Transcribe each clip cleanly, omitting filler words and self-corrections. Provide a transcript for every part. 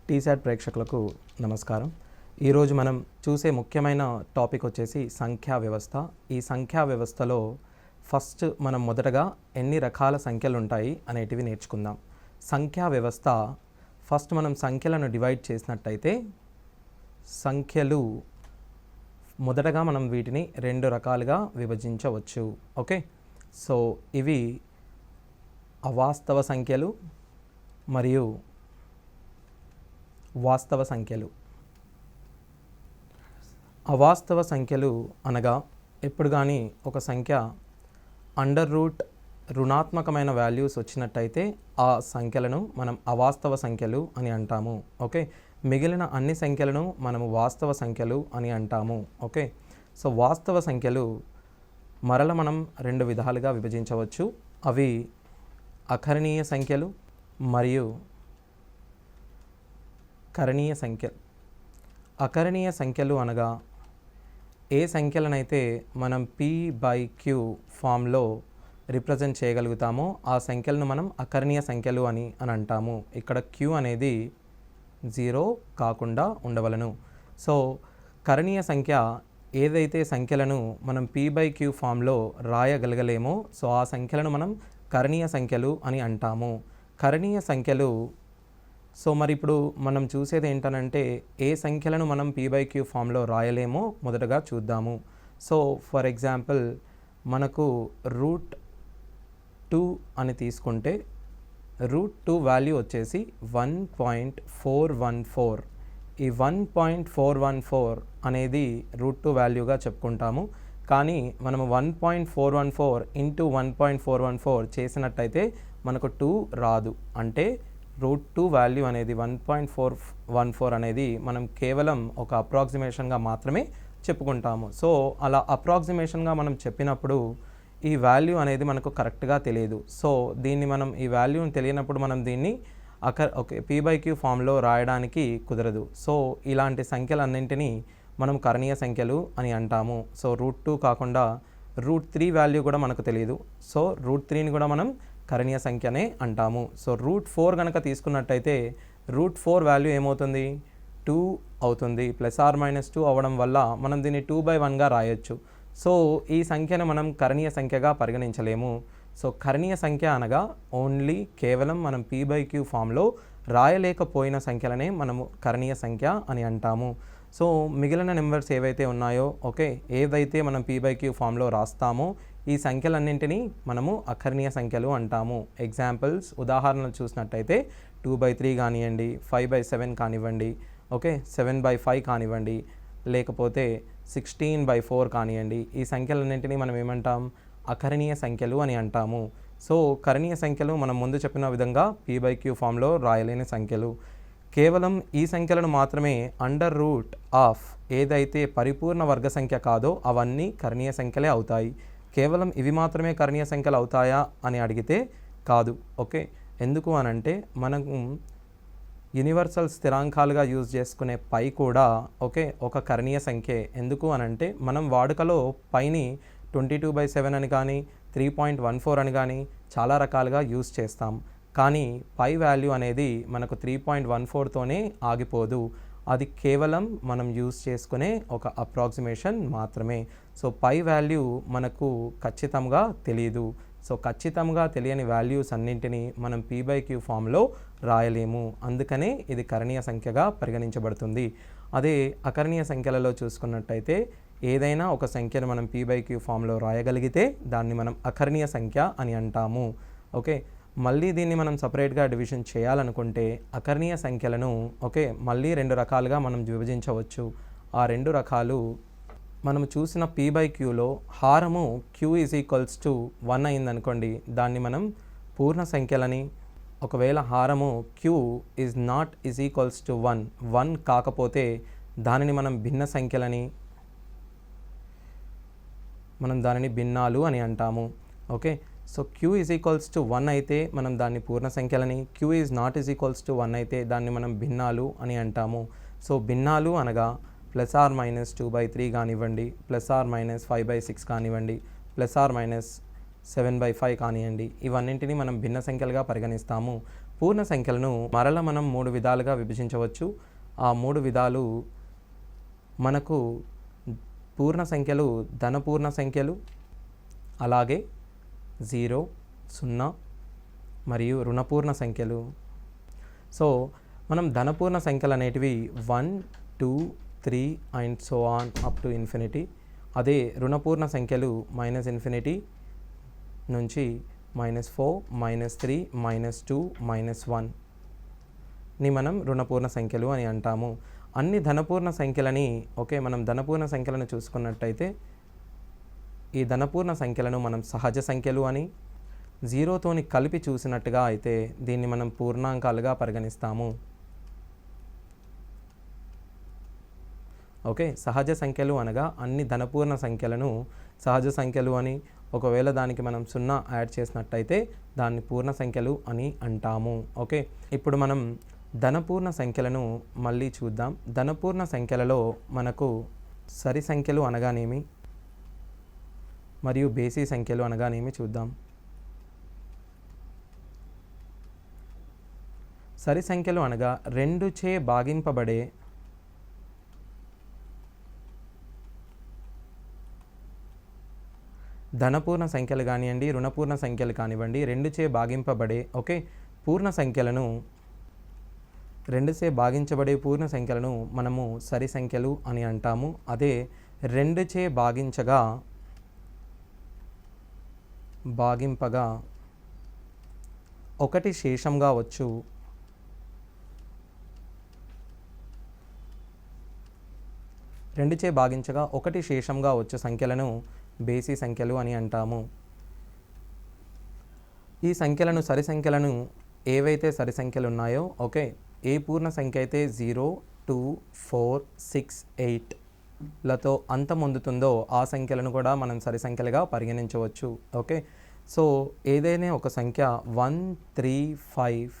టీశాట్ ప్రేక్షకులకు నమస్కారం. ఈరోజు మనం చూసే ముఖ్యమైన టాపిక్ వచ్చేసి సంఖ్యా వ్యవస్థ. ఈ సంఖ్యా వ్యవస్థలో ఫస్ట్ మనం మొదటగా ఎన్ని రకాల సంఖ్యలు ఉంటాయి అనేటివి నేర్చుకుందాం. సంఖ్యా వ్యవస్థ ఫస్ట్ మనం సంఖ్యలను డివైడ్ చేసినట్టయితే సంఖ్యలు మొదటగా మనం వీటిని రెండు రకాలుగా విభజించవచ్చు. ఓకే, సో ఇవి అవాస్తవ సంఖ్యలు మరియు వాస్తవ సంఖ్యలు. అవాస్తవ సంఖ్యలు అనగా ఎప్పుడు కానీ ఒక సంఖ్య అండర్ రూట్ రుణాత్మకమైన వాల్యూస్ వచ్చినట్టయితే ఆ సంఖ్యలను మనం అవాస్తవ సంఖ్యలు అని అంటాము. ఓకే, మిగిలిన అన్ని సంఖ్యలను మనము వాస్తవ సంఖ్యలు అని అంటాము. ఓకే, సో వాస్తవ సంఖ్యలు మరల మనం రెండు విధాలుగా విభజించవచ్చు. అవి అకరణీయ సంఖ్యలు మరియు కరణీయ సంఖ్యలు. అకరణీయ సంఖ్యలు అనగా ఏ సంఖ్యలనైతే మనం p/q ఫామ్లో రిప్రజెంట్ చేయగలుగుతామో ఆ సంఖ్యలను మనం అకరణీయ సంఖ్యలు అని అంటాము. ఇక్కడ q అనేది 0 కాకుండా ఉండవలను. సో కరణీయ సంఖ్య ఏదైతే సంఖ్యలను మనం p/q ఫామ్లో రాయగలగలేమో సో ఆ సంఖ్యలను మనం కరణీయ సంఖ్యలు అని అంటాము. కరణీయ సంఖ్యలు సో మరి ఇప్పుడు మనం చూసేది ఏంటనంటే ఏ సంఖ్యలను మనం p/q ఫామ్లో రాయలేమో మొదటగా చూద్దాము. సో ఫర్ ఎగ్జాంపుల్ మనకు √2 అని తీసుకుంటే √2 వాల్యూ వచ్చేసి 1.414. ఈ 1.414 అనేది √2 వాల్యూగా చెప్పుకుంటాము. కానీ మనము 1.414 ఇంటూ 1.414 చేసినట్టయితే మనకు 2 రాదు. అంటే √2 వాల్యూ అనేది 1.414 అనేది మనం కేవలం ఒక అప్రాక్సిమేషన్గా మాత్రమే చెప్పుకుంటాము. సో అలా అప్రాక్సిమేషన్గా మనం చెప్పినప్పుడు ఈ వాల్యూ అనేది మనకు కరెక్ట్గా తెలియదు. సో దీన్ని మనం ఈ వాల్యూని తెలియనప్పుడు మనం దీన్ని p/q ఫామ్లో రాయడానికి కుదరదు. సో ఇలాంటి సంఖ్యలన్నింటినీ మనం కరణీయ సంఖ్యలు అని అంటాము. సో √2 కాకుండా √3 వాల్యూ కూడా మనకు తెలియదు. సో √3ని కూడా మనం కరణీయ సంఖ్యనే అంటాము. సో √4 కనుక తీసుకున్నట్టయితే √4 వాల్యూ ఏమవుతుంది, 2 అవుతుంది. +/- 2 అవ్వడం వల్ల మనం దీన్ని 2/1గా రాయొచ్చు. సో ఈ సంఖ్యను మనం కరణీయ సంఖ్యగా పరిగణించలేము. సో కరణీయ సంఖ్య అనగా ఓన్లీ కేవలం మనం p/q ఫామ్లో రాయలేకపోయిన సంఖ్యలనే మనము కరణీయ సంఖ్య అని అంటాము. సో మిగిలిన నెంబర్స్ ఏవైతే ఉన్నాయో ఓకే ఏదైతే మనం p/q ఫామ్లో రాస్తామో ఈ సంఖ్యలన్నింటినీ మనము అకరణీయ సంఖ్యలు అంటాము. ఎగ్జాంపుల్స్ ఉదాహరణలు చూసినట్టయితే 2/3 కానివ్వండి, 5/7 కానివ్వండి, ఓకే 7/5 కానివ్వండి, లేకపోతే 16/4 కానివ్వండి. ఈ సంఖ్యలన్నింటినీ మనం ఏమంటాం, అకరణీయ సంఖ్యలు అని అంటాము. సో కరణీయ సంఖ్యలు మనం ముందు చెప్పిన విధంగా p/q ఫామ్లో రాయలేని సంఖ్యలు. కేవలం ఈ సంఖ్యలను మాత్రమే అండర్ రూట్ ఆఫ్ ఏదైతే పరిపూర్ణ వర్గ సంఖ్య కాదో అవన్నీ కరణీయ సంఖ్యలే అవుతాయి. కేవలం ఇవి మాత్రమే కరణీయ సంఖ్యలు అవుతాయా అని అడిగితే కాదు. ఓకే, ఎందుకు అనంటే మనకు యూనివర్సల్ స్థిరాంకాలుగా యూజ్ చేసుకునే పై కూడా ఓకే ఒక కరణీయ సంఖ్యే. ఎందుకు అనంటే మనం వాడుకలో పైని 22/7 అని కానీ 3.14 అని కానీ చాలా రకాలుగా యూజ్ చేస్తాం. కానీ పై వాల్యూ అనేది మనకు 3.14తోనే ఆగిపోదు. అది కేవలం మనం యూజ్ చేసుకునే ఒక అప్రాక్సిమేషన్ మాత్రమే. సో పై వాల్యూ మనకు ఖచ్చితంగా తెలియదు. సో ఖచ్చితంగా తెలియని వాల్యూస్ అన్నింటినీ మనం p/q ఫామ్లో రాయలేము. అందుకనే ఇది కరణీయ సంఖ్యగా పరిగణించబడుతుంది. అదే అకరణీయ సంఖ్యలలో చూసుకున్నట్టయితే ఏదైనా ఒక సంఖ్యను మనం p/q ఫామ్లో రాయగలిగితే దాన్ని మనం అకరణీయ సంఖ్య అని అంటాము. ఓకే, మళ్ళీ దీన్ని మనం సపరేట్గా డివిజన్ చేయాలనుకుంటే అకరణీయ సంఖ్యలను ఓకే మళ్ళీ రెండు రకాలుగా మనం విభజించవచ్చు. ఆ రెండు రకాలు మనం చూసిన p/qలో హారము q = 1 అయిందనుకోండి, దాన్ని మనం పూర్ణ సంఖ్యలని. ఒకవేళ హారము q ≠ 1 కాకపోతే దానిని మనం భిన్న సంఖ్యలని, మనం దానిని భిన్నాలు అని అంటాము. ఓకే, సో q = 1 అయితే మనం దాన్ని పూర్ణ సంఖ్యలని, q ≠ 1 అయితే దాన్ని మనం భిన్నాలు అని అంటాము. సో భిన్నాలు అనగా +/- 2/3 కానివ్వండి, +/- 5/6 కానివ్వండి, +/- 7/5 కానివ్వండి, ఇవన్నింటినీ మనం భిన్న సంఖ్యలుగా పరిగణిస్తాము. పూర్ణ సంఖ్యలను మరల మనం 3 విధాలుగా విభజించవచ్చు. ఆ 3 విధాలు మనకు పూర్ణ సంఖ్యలు ధనపూర్ణ సంఖ్యలు, అలాగే 0, 0 మరియు రుణపూర్ణ సంఖ్యలు. సో మనం ధనపూర్ణ సంఖ్యలు అనేటివి 1, 2, 3 and so on up to infinity. అదే రుణపూర్ణ సంఖ్యలు -∞ నుంచి -4, -3, -2, -1 ని మనం రుణపూర్ణ సంఖ్యలు అని అంటాము. అన్ని ధనపూర్ణ సంఖ్యలని మనం ధనపూర్ణ సంఖ్యలను చూసుకున్నట్టయితే ఈ ధనపూర్ణ సంఖ్యలను మనం సహజ సంఖ్యలు అని, 0తోని కలిపి చూసినట్టుగా అయితే దీన్ని మనం పూర్ణాంకాలుగా పరిగణిస్తాము. సహజ సంఖ్యలు అనగా అన్ని ధనపూర్ణ సంఖ్యలను సహజ సంఖ్యలు అని, ఒకవేళ దానికి మనం 0 యాడ్ చేసినట్టయితే దాన్ని పూర్ణ సంఖ్యలు అని అంటాము. ఇప్పుడు మనం ధనపూర్ణ సంఖ్యలను మళ్ళీ చూద్దాం. ధనపూర్ణ సంఖ్యలలో మనకు సరి సంఖ్యలు అనగానేమి మరియు బేసి సంఖ్యలు అనగానేమి చూద్దాం. సరి సంఖ్యలు అనగా 2చే భాగింపబడే ధనపూర్ణ సంఖ్యలు కానివ్వండి, రుణపూర్ణ సంఖ్యలు కానివ్వండి, 2చే భాగింపబడే పూర్ణ సంఖ్యలను 2చే భాగించబడే పూర్ణ సంఖ్యలను మనము సరి సంఖ్యలు అని అంటాము. అదే 2చే భాగింపగా 1 శేషంగా వచ్చు 2చే భాగించగా 1 శేషంగా వచ్చు సంఖ్యలను బేసి సంఖ్యలు అని అంటాము. ఈ సంఖ్యలను సరి సంఖ్యలను ఏవైతే సరి సంఖ్యలు ఉన్నాయో ఏ పూర్ణ సంఖ్య అయితే 0, 2, 4, 6, 8 లతో అంతమొందుతుందో ఆ సంఖ్యలను కూడా మనం సరి సంఖ్యలుగా పరిగణించవచ్చు. సో ఏదైనా ఒక సంఖ్య 1, 3, 5,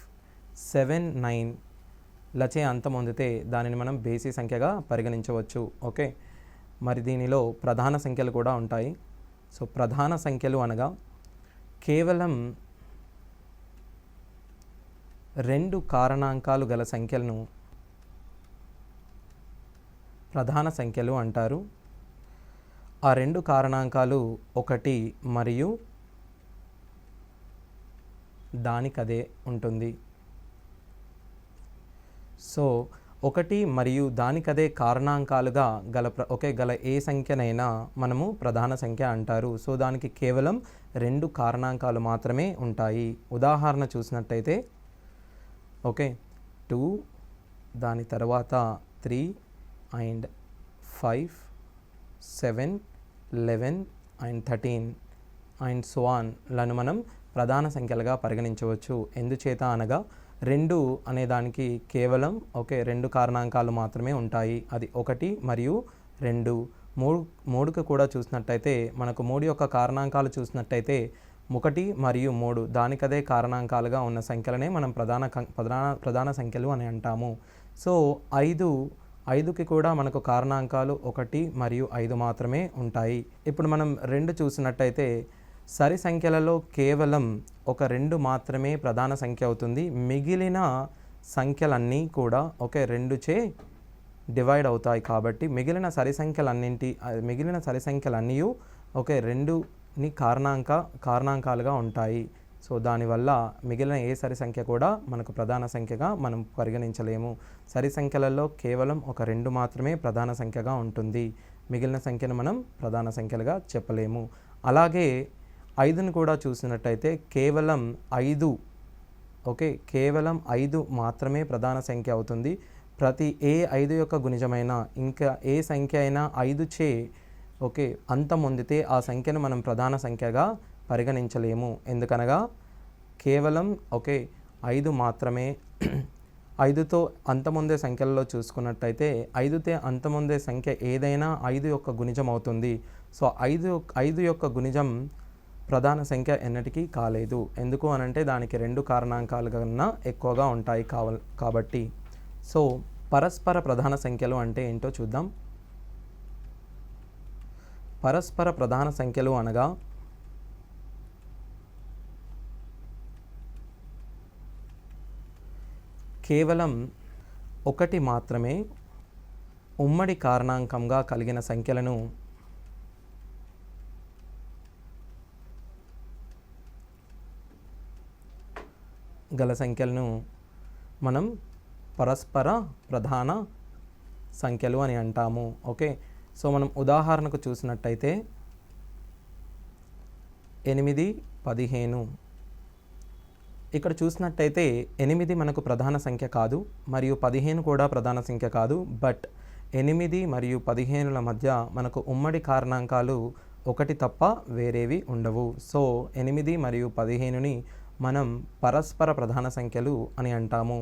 7, 9 లచే అంతమొందితే దానిని మనం బేసి సంఖ్యగా పరిగణించవచ్చు. మరి దీనిలో ప్రధాన సంఖ్యలు కూడా ఉంటాయి. సో ప్రధాన సంఖ్యలు అనగా కేవలం 2 కారణాంకాలు గల సంఖ్యలను ప్రధాన సంఖ్యలు అంటారు. ఆ 2 కారణాంకాలు 1 మరియు దానికదే ఉంటుంది. సో 1 మరియు దానికదే కారణాంకాలుగా గల ఏ సంఖ్యనైనా మనము ప్రధాన సంఖ్య అంటారు. సో దానికి కేవలం 2 కారణాంకాలు మాత్రమే ఉంటాయి. ఉదాహరణ చూసినట్టయితే 2, దాని తర్వాత 3 and 5, 7, 11 and 13 and so on లను మనం ప్రధాన సంఖ్యలుగా పరిగణించవచ్చు. ఎందుచేత అనగా 2 అనే దానికి కేవలం 2 కారణాంకాలు మాత్రమే ఉంటాయి. అది 1 మరియు 2. 3కు కూడా చూసినట్టయితే మనకు 3 యొక్క కారణాంకాలు చూసినట్టయితే 1 మరియు 3 దానికదే కారణాంకాలుగా ఉన్న సంఖ్యలనే మనం ప్రధాన సంఖ్యలు అని అంటాము. సో 5కి కూడా మనకు కారణాంకాలు 1 మరియు 5 మాత్రమే ఉంటాయి. ఇప్పుడు మనం 2 చూసినట్టయితే సరి సంఖ్యలలో కేవలం 2 మాత్రమే ప్రధాన సంఖ్య అవుతుంది. మిగిలిన సంఖ్యలన్నీ కూడా 2చే డివైడ్ అవుతాయి. కాబట్టి మిగిలిన సరి సంఖ్యలన్నీ 2ని కారణాంకాలుగా ఉంటాయి. సో దానివల్ల మిగిలిన ఏ సరి సంఖ్య కూడా మనకు ప్రధాన సంఖ్యగా మనం పరిగణించలేము. సరి సంఖ్యలలో కేవలం 2 మాత్రమే ప్రధాన సంఖ్యగా ఉంటుంది. మిగిలిన సంఖ్యను మనం ప్రధాన సంఖ్యలుగా చెప్పలేము. అలాగే 5ను కూడా చూసినట్టయితే కేవలం 5 మాత్రమే ప్రధాన సంఖ్య అవుతుంది. ప్రతి 5 యొక్క గుణిజమైన ఇంకా ఏ సంఖ్య అయినా 5చే అంతమొందితే ఆ సంఖ్యను మనం ప్రధాన సంఖ్యగా పరిగణించలేము. ఎందుకనగా కేవలం 5 మాత్రమే. 5తో అంతమొందే సంఖ్యలలో చూసుకున్నట్టయితే 5తో అంతమొందే సంఖ్య ఏదైనా 5 యొక్క గుణిజం అవుతుంది. సో 5 యొక్క గుణిజం ప్రధాన సంఖ్య ఎన్నటికీ కాలేదు. ఎందుకు అనంటే దానికి 2 కారణాంకాలు కన్నా ఎక్కువగా ఉంటాయి కాబట్టి. సో పరస్పర ప్రధాన సంఖ్యలు అంటే ఏంటో చూద్దాం. పరస్పర ప్రధాన సంఖ్యలు అనగా కేవలం ఒకటి మాత్రమే ఉమ్మడి కారణాంకంగా కలిగిన సంఖ్యలను మనం పరస్పర ప్రధాన సంఖ్యలు అని అంటాము. ఓకే, సో మనం ఉదాహరణకు చూసినట్టయితే 8, 15. ఇక్కడ చూసినట్టయితే 8 మనకు ప్రధాన సంఖ్య కాదు మరియు 15 కూడా ప్రధాన సంఖ్య కాదు. బట్ 8 మరియు 15ల మధ్య మనకు ఉమ్మడి కారణాంకాలు ఒకటి తప్ప వేరేవి ఉండవు. సో 8 మరియు 15ని మనం పరస్పర ప్రధాన సంఖ్యలు అని అంటాము.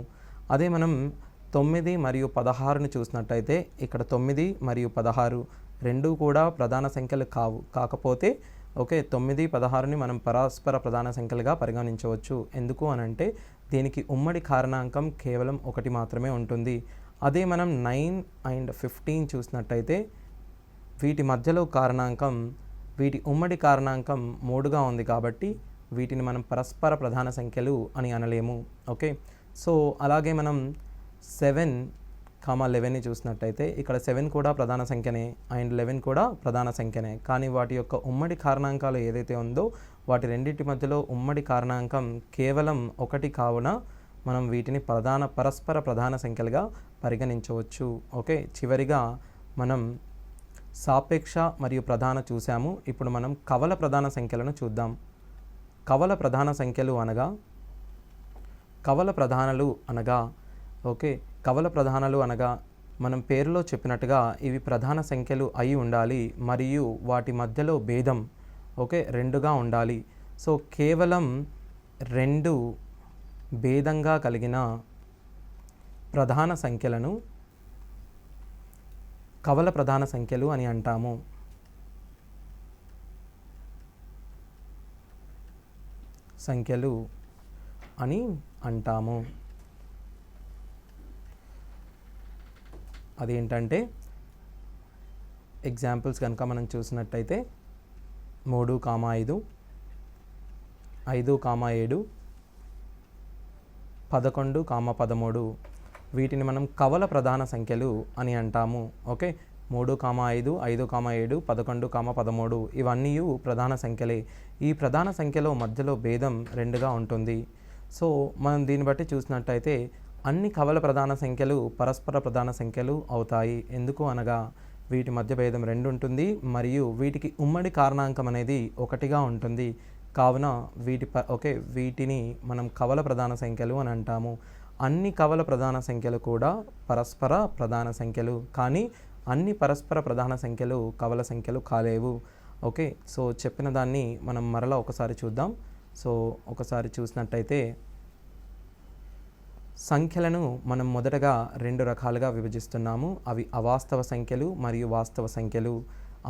అదే మనం 9 మరియు 16ని చూసినట్టయితే ఇక్కడ 9 మరియు 16 రెండూ కూడా ప్రధాన సంఖ్యలు కాకపోతే ఓకే 9, 16ని మనం పరస్పర ప్రధాన సంఖ్యలుగా పరిగణించవచ్చు. ఎందుకు అనంటే దీనికి ఉమ్మడి కారణాంకం కేవలం ఒకటి మాత్రమే ఉంటుంది. అదే మనం 9 అండ్ 15 చూసినట్టయితే వీటి మధ్యలో కారణాంకం వీటి ఉమ్మడి కారణాంకం 3గా ఉంది కాబట్టి వీటిని మనం పరస్పర ప్రధాన సంఖ్యలు అని అనలేము. ఓకే, సో అలాగే మనం 7, 11ని చూసినట్టయితే ఇక్కడ 7 కూడా ప్రధాన సంఖ్యనే అండ్ 11 కూడా ప్రధాన సంఖ్యనే. కానీ వాటి యొక్క ఉమ్మడి కారణాంకాలు ఏదైతే ఉందో వాటి రెండింటి మధ్యలో ఉమ్మడి కారణాంకం కేవలం ఒకటి కావున మనం వీటిని పరస్పర ప్రధాన సంఖ్యలుగా పరిగణించవచ్చు. ఓకే, చివరిగా మనం సాపేక్ష మరియు ప్రధాన చూసాము. ఇప్పుడు మనం కవల ప్రధాన సంఖ్యలను చూద్దాం. కవల ప్రధాన సంఖ్యలు అనగా కవల ప్రధానాలు అనగా మనం పేరులో చెప్పినట్టుగా ఇవి ప్రధాన సంఖ్యలు అయి ఉండాలి మరియు వాటి మధ్యలో భేదం ఓకే 2గా ఉండాలి. సో కేవలం 2 భేదంగా కలిగిన ప్రధాన సంఖ్యలను కవల ప్రధాన సంఖ్యలు అని అంటాము. అదేంటంటే ఎగ్జాంపుల్స్ కనుక మనం చూసినట్టయితే 3, 5, 5, 7, 11, 13 వీటిని మనం కవల ప్రధాన సంఖ్యలు అని అంటాము. ఓకే, 3, 5, 5, 7, 11, 13 ఇవన్నీ ప్రధాన సంఖ్యలే. ఈ ప్రధాన సంఖ్యలో మధ్యలో భేదం 2గా ఉంటుంది. సో మనం దీన్ని బట్టి చూసినట్టయితే అన్ని కవల ప్రధాన సంఖ్యలు పరస్పర ప్రధాన సంఖ్యలు అవుతాయి. ఎందుకు అనగా వీటి మధ్య భేదం 2 ఉంటుంది మరియు వీటికి ఉమ్మడి కారణాంకం అనేది 1గా ఉంటుంది. కావున వీటిని మనం కవల ప్రధాన సంఖ్యలు అని అంటాము. అన్ని కవల ప్రధాన సంఖ్యలు కూడా పరస్పర ప్రధాన సంఖ్యలు, కానీ అన్ని పరస్పర ప్రధాన సంఖ్యలు కవల సంఖ్యలు కాలేవు. ఓకే, సో చెప్పిన దాన్ని మనం మరలా ఒకసారి చూద్దాం. సో ఒకసారి చూసినట్టయితే సంఖ్యలను మనం మొదటగా 2 రకాలుగా విభజిస్తున్నాము. అవి అవాస్తవ సంఖ్యలు మరియు వాస్తవ సంఖ్యలు.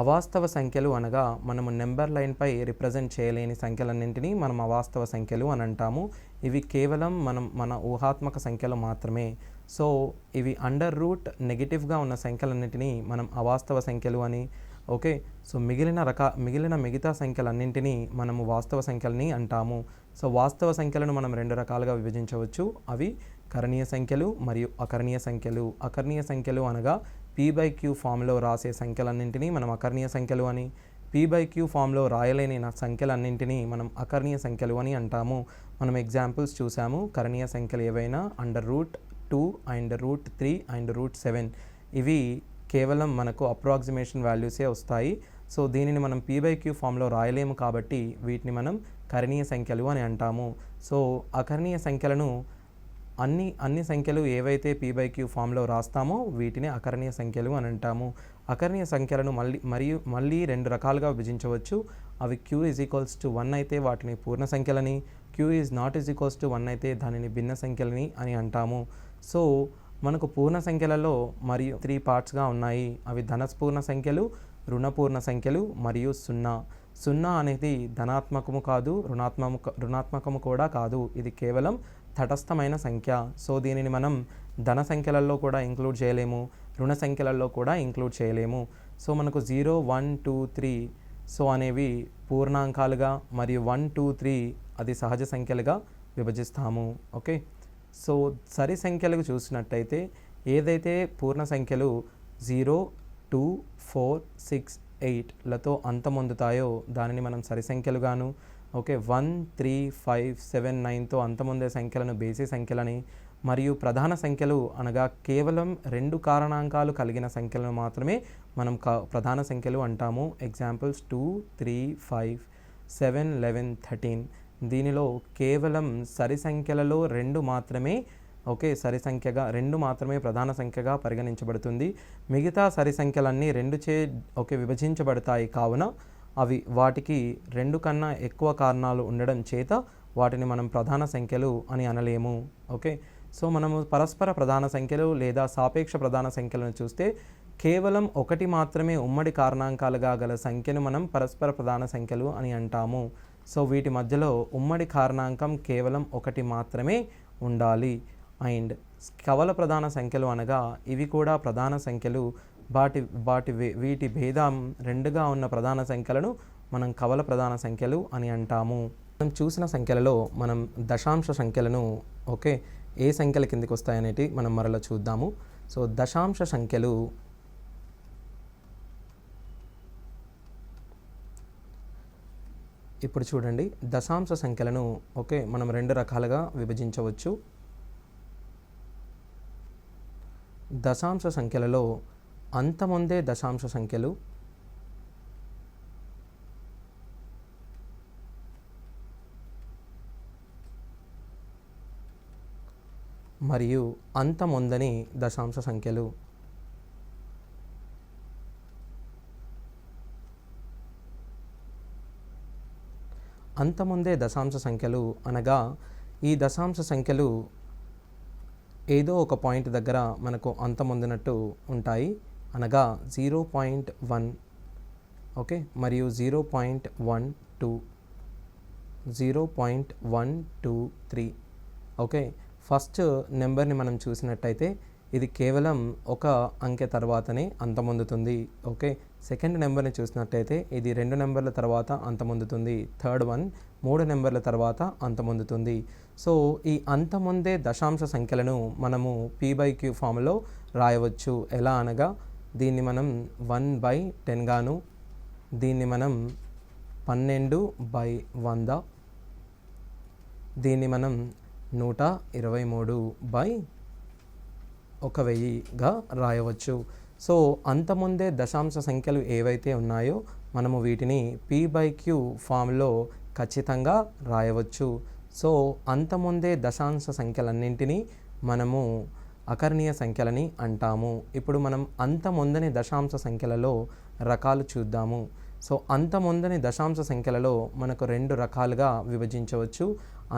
అవాస్తవ సంఖ్యలు అనగా మనము నెంబర్ లైన్పై రిప్రజెంట్ చేయలేని సంఖ్యలన్నింటినీ మనం అవాస్తవ సంఖ్యలు అని అంటాము. ఇవి కేవలం మన ఊహాత్మక సంఖ్యలు మాత్రమే. సో ఇవి అండర్ రూట్ నెగిటివ్గా ఉన్న సంఖ్యలన్నింటినీ మనం అవాస్తవ సంఖ్యలు అని. ఓకే, సో మిగిలిన మిగతా సంఖ్యలన్నింటినీ మనము వాస్తవ సంఖ్యలని అంటాము. సో వాస్తవ సంఖ్యలను మనం 2 రకాలుగా విభజించవచ్చు. అవి కరణీయ సంఖ్యలు మరియు అకరణీయ సంఖ్యలు. అకరణీయ సంఖ్యలు అనగా p/q ఫామ్లో రాసే సంఖ్యలన్నింటినీ మనం అకరణీయ సంఖ్యలు అని, p/q ఫామ్లో రాయలేని సంఖ్యలన్నింటినీ మనం అకరణీయ సంఖ్యలు అని అంటాము. మనం ఎగ్జాంపుల్స్ చూసాము. కరణీయ సంఖ్యలు ఏవైనా √2 అండ్ √3 అండ్ √7 ఇవి కేవలం మనకు అప్రాక్సిమేషన్ వాల్యూసే వస్తాయి. సో దీనిని మనం p/q ఫామ్లో రాయలేము కాబట్టి వీటిని మనం కరణీయ సంఖ్యలు అని అంటాము. సో అకరణీయ సంఖ్యలను అన్ని సంఖ్యలు ఏవైతే p/q ఫామ్లో రాస్తామో వీటిని అకరణీయ సంఖ్యలు అని అంటాము. అకరణీయ సంఖ్యలను మళ్ళీ 2 రకాలుగా విభజించవచ్చు. అవి q = 1 అయితే వాటిని పూర్ణ సంఖ్యలని, q ≠ 1 అయితే దానిని భిన్న సంఖ్యలని అని అంటాము. సో మనకు పూర్ణ సంఖ్యలలో మరియు 3 పార్ట్స్గా ఉన్నాయి. అవి ధనపూర్ణ సంఖ్యలు, రుణపూర్ణ సంఖ్యలు మరియు 0. 0 అనేది ధనాత్మకము కాదు, రుణాత్మకము కూడా కాదు. ఇది కేవలం తటస్థమైన సంఖ్య. సో దీనిని మనం ధన సంఖ్యలలో కూడా ఇంక్లూడ్ చేయలేము, రుణ సంఖ్యలలో కూడా ఇంక్లూడ్ చేయలేము. సో మనకు 0, 1, 2, 3 సో అనేవి పూర్ణాంకాలుగా మరియు 1, 2, 3 అది సహజ సంఖ్యలుగా విభజిస్తాము. ఓకే, సో సరి సంఖ్యలకు చూసినట్టయితే ఏదైతే పూర్ణ సంఖ్యలు 0, 2, 4, 6, 8లతో అంతమొందుతాయో దానిని మనం సరి సంఖ్యలుగాను, ఓకే, 1, 3, 5, 7, 9తో అంతమొందే సంఖ్యలను బేసి సంఖ్యలని, మరియు ప్రధాన సంఖ్యలు అనగా కేవలం 2 కారణాంకాలు కలిగిన సంఖ్యలను మాత్రమే మనం ప్రధాన సంఖ్యలు అంటాము. ఎగ్జాంపుల్స్ 2, 3, 5, 7, 11, 13. దీనిలో కేవలం సరి సంఖ్యలలో 2 మాత్రమే, ఓకే, సరి సంఖ్యగా 2 మాత్రమే ప్రధాన సంఖ్యగా పరిగణించబడుతుంది. మిగతా సరి సంఖ్యలన్నీ 2 చే విభజించబడతాయి. కావున వాటికి 2 కన్నా ఎక్కువ కారణాలు ఉండడం చేత వాటిని మనం ప్రధాన సంఖ్యలు అని అనలేము. ఓకే, సో మనము పరస్పర ప్రధాన సంఖ్యలు లేదా సాపేక్ష ప్రధాన సంఖ్యలను చూస్తే కేవలం 1 మాత్రమే ఉమ్మడి కారణాంకాలుగా గల సంఖ్యను మనం పరస్పర ప్రధాన సంఖ్యలు అని అంటాము. సో వీటి మధ్యలో ఉమ్మడి కారణాంకం కేవలం 1 మాత్రమే ఉండాలి. అండ్ కవల ప్రధాన సంఖ్యలు అనగా ఇవి కూడా ప్రధాన సంఖ్యలు. వీటి భేదం 2గా ఉన్న ప్రధాన సంఖ్యలను మనం కవల ప్రధాన సంఖ్యలు అని అంటాము. మనం చూసిన సంఖ్యలలో మనం దశాంశ సంఖ్యలను, ఓకే, ఏ సంఖ్యల కిందకి వస్తాయనేటి మనం మరలా చూద్దాము. సో దశాంశ సంఖ్యలు ఇప్పుడు చూడండి, దశాంశ సంఖ్యలను, ఓకే, మనం 2 రకాలుగా విభజించవచ్చు. దశాంశ సంఖ్యలలో అంతమొందే దశాంశ సంఖ్యలు, మరియు అంతమొందని దశాంశ సంఖ్యలు. అంతమొందే దశాంశ సంఖ్యలు అనగా ఈ దశాంశ సంఖ్యలు ఏదో ఒక పాయింట్ దగ్గర మనకు అంతమొందినట్టు ఉంటాయి. అనగా 0.1, ఓకే, మరియు 0.12, 0.123. ఓకే, ఫస్ట్ నెంబర్ని మనం చూసినట్టయితే ఇది కేవలం ఒక అంకె తర్వాతనే అంతమొందుతుంది. ఓకే, సెకండ్ నెంబర్ని చూసినట్టయితే ఇది 2 నెంబర్ల తర్వాత అంతమొందుతుంది. థర్డ్ వన్ 3 నెంబర్ల తర్వాత అంతమొందుతుంది. సో ఈ అంతమొందే దశాంశ సంఖ్యలను మనము p/q ఫామ్లో రాయవచ్చు. ఎలా అనగా దీన్ని మనం 1/10 గాను, దీన్ని మనం 12/100, దీన్ని మనం 123/1000గా రాయవచ్చు. సో అంతమొందే దశాంశ సంఖ్యలు ఏవైతే ఉన్నాయో మనము వీటిని p/q ఫామ్లో ఖచ్చితంగా రాయవచ్చు. సో అంతమొందే దశాంశ సంఖ్యలన్నింటినీ మనము అకర్ణీయ సంఖ్యలని అంటాము. ఇప్పుడు మనం అంతమొందని దశాంశ సంఖ్యలలో రకాలు చూద్దాము. సో అంతమొందని దశాంశ సంఖ్యలలో మనకు 2 రకాలుగా విభజించవచ్చు.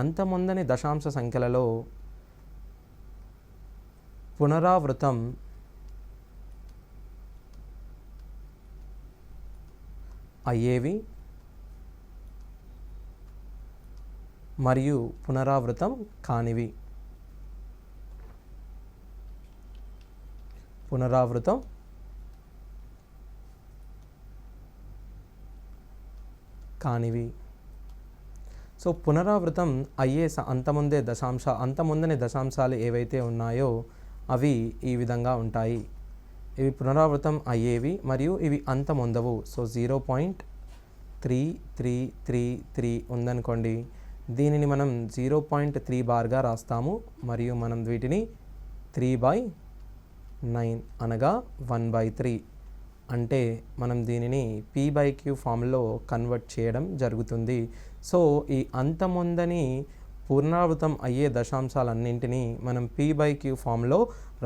అంతమొందని దశాంశ సంఖ్యలలో పునరావృతం అయ్యేవి మరియు పునరావృతం కానివి. పునరావృతం కానివి. సో పునరావృతం అయ్యే అంతమొందని దశాంశాలు ఏవైతే ఉన్నాయో అవి ఈ విధంగా ఉంటాయి. ఇవి పునరావృతం అయ్యేవి మరియు ఇవి అంతమొందవు. సో 0.3333 ఉందనుకోండి, దీనిని మనం 0.3 బార్గా రాస్తాము మరియు మనం వీటిని 3/9 అనగా 1/3 అంటే మనం దీనిని p/q ఫామ్లో కన్వర్ట్ చేయడం జరుగుతుంది. సో ఈ అంతమొందని పునరావృతం అయ్యే దశాంశాలన్నింటినీ మనం p/q ఫామ్లో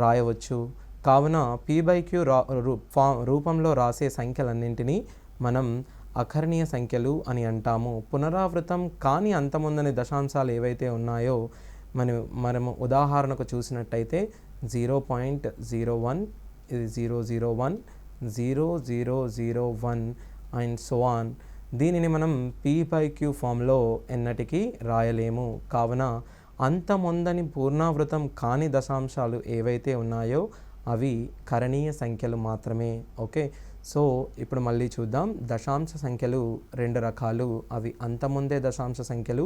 రాయవచ్చు. కావున p/q రూపంలో రాసే సంఖ్యలన్నింటినీ మనం అకర్ణీయ సంఖ్యలు అని అంటాము. పునరావృతం కాని అంతమొందని దశాంశాలు ఏవైతే ఉన్నాయో మనము ఉదాహరణకు చూసినట్టయితే 0.01, ఇది 001, 0001 అండ్ సో ఆన్. దీనిని మనం p/q ఫామ్లో ఎన్నటికీ రాయలేము. కావున అంతమొందని పూర్ణావృతం కాని దశాంశాలు ఏవైతే ఉన్నాయో అవి కరణీయ సంఖ్యలు మాత్రమే. ఓకే, సో ఇప్పుడు మళ్ళీ చూద్దాం. దశాంశ సంఖ్యలు 2 రకాలు. అవి అంతమొందే దశాంశ సంఖ్యలు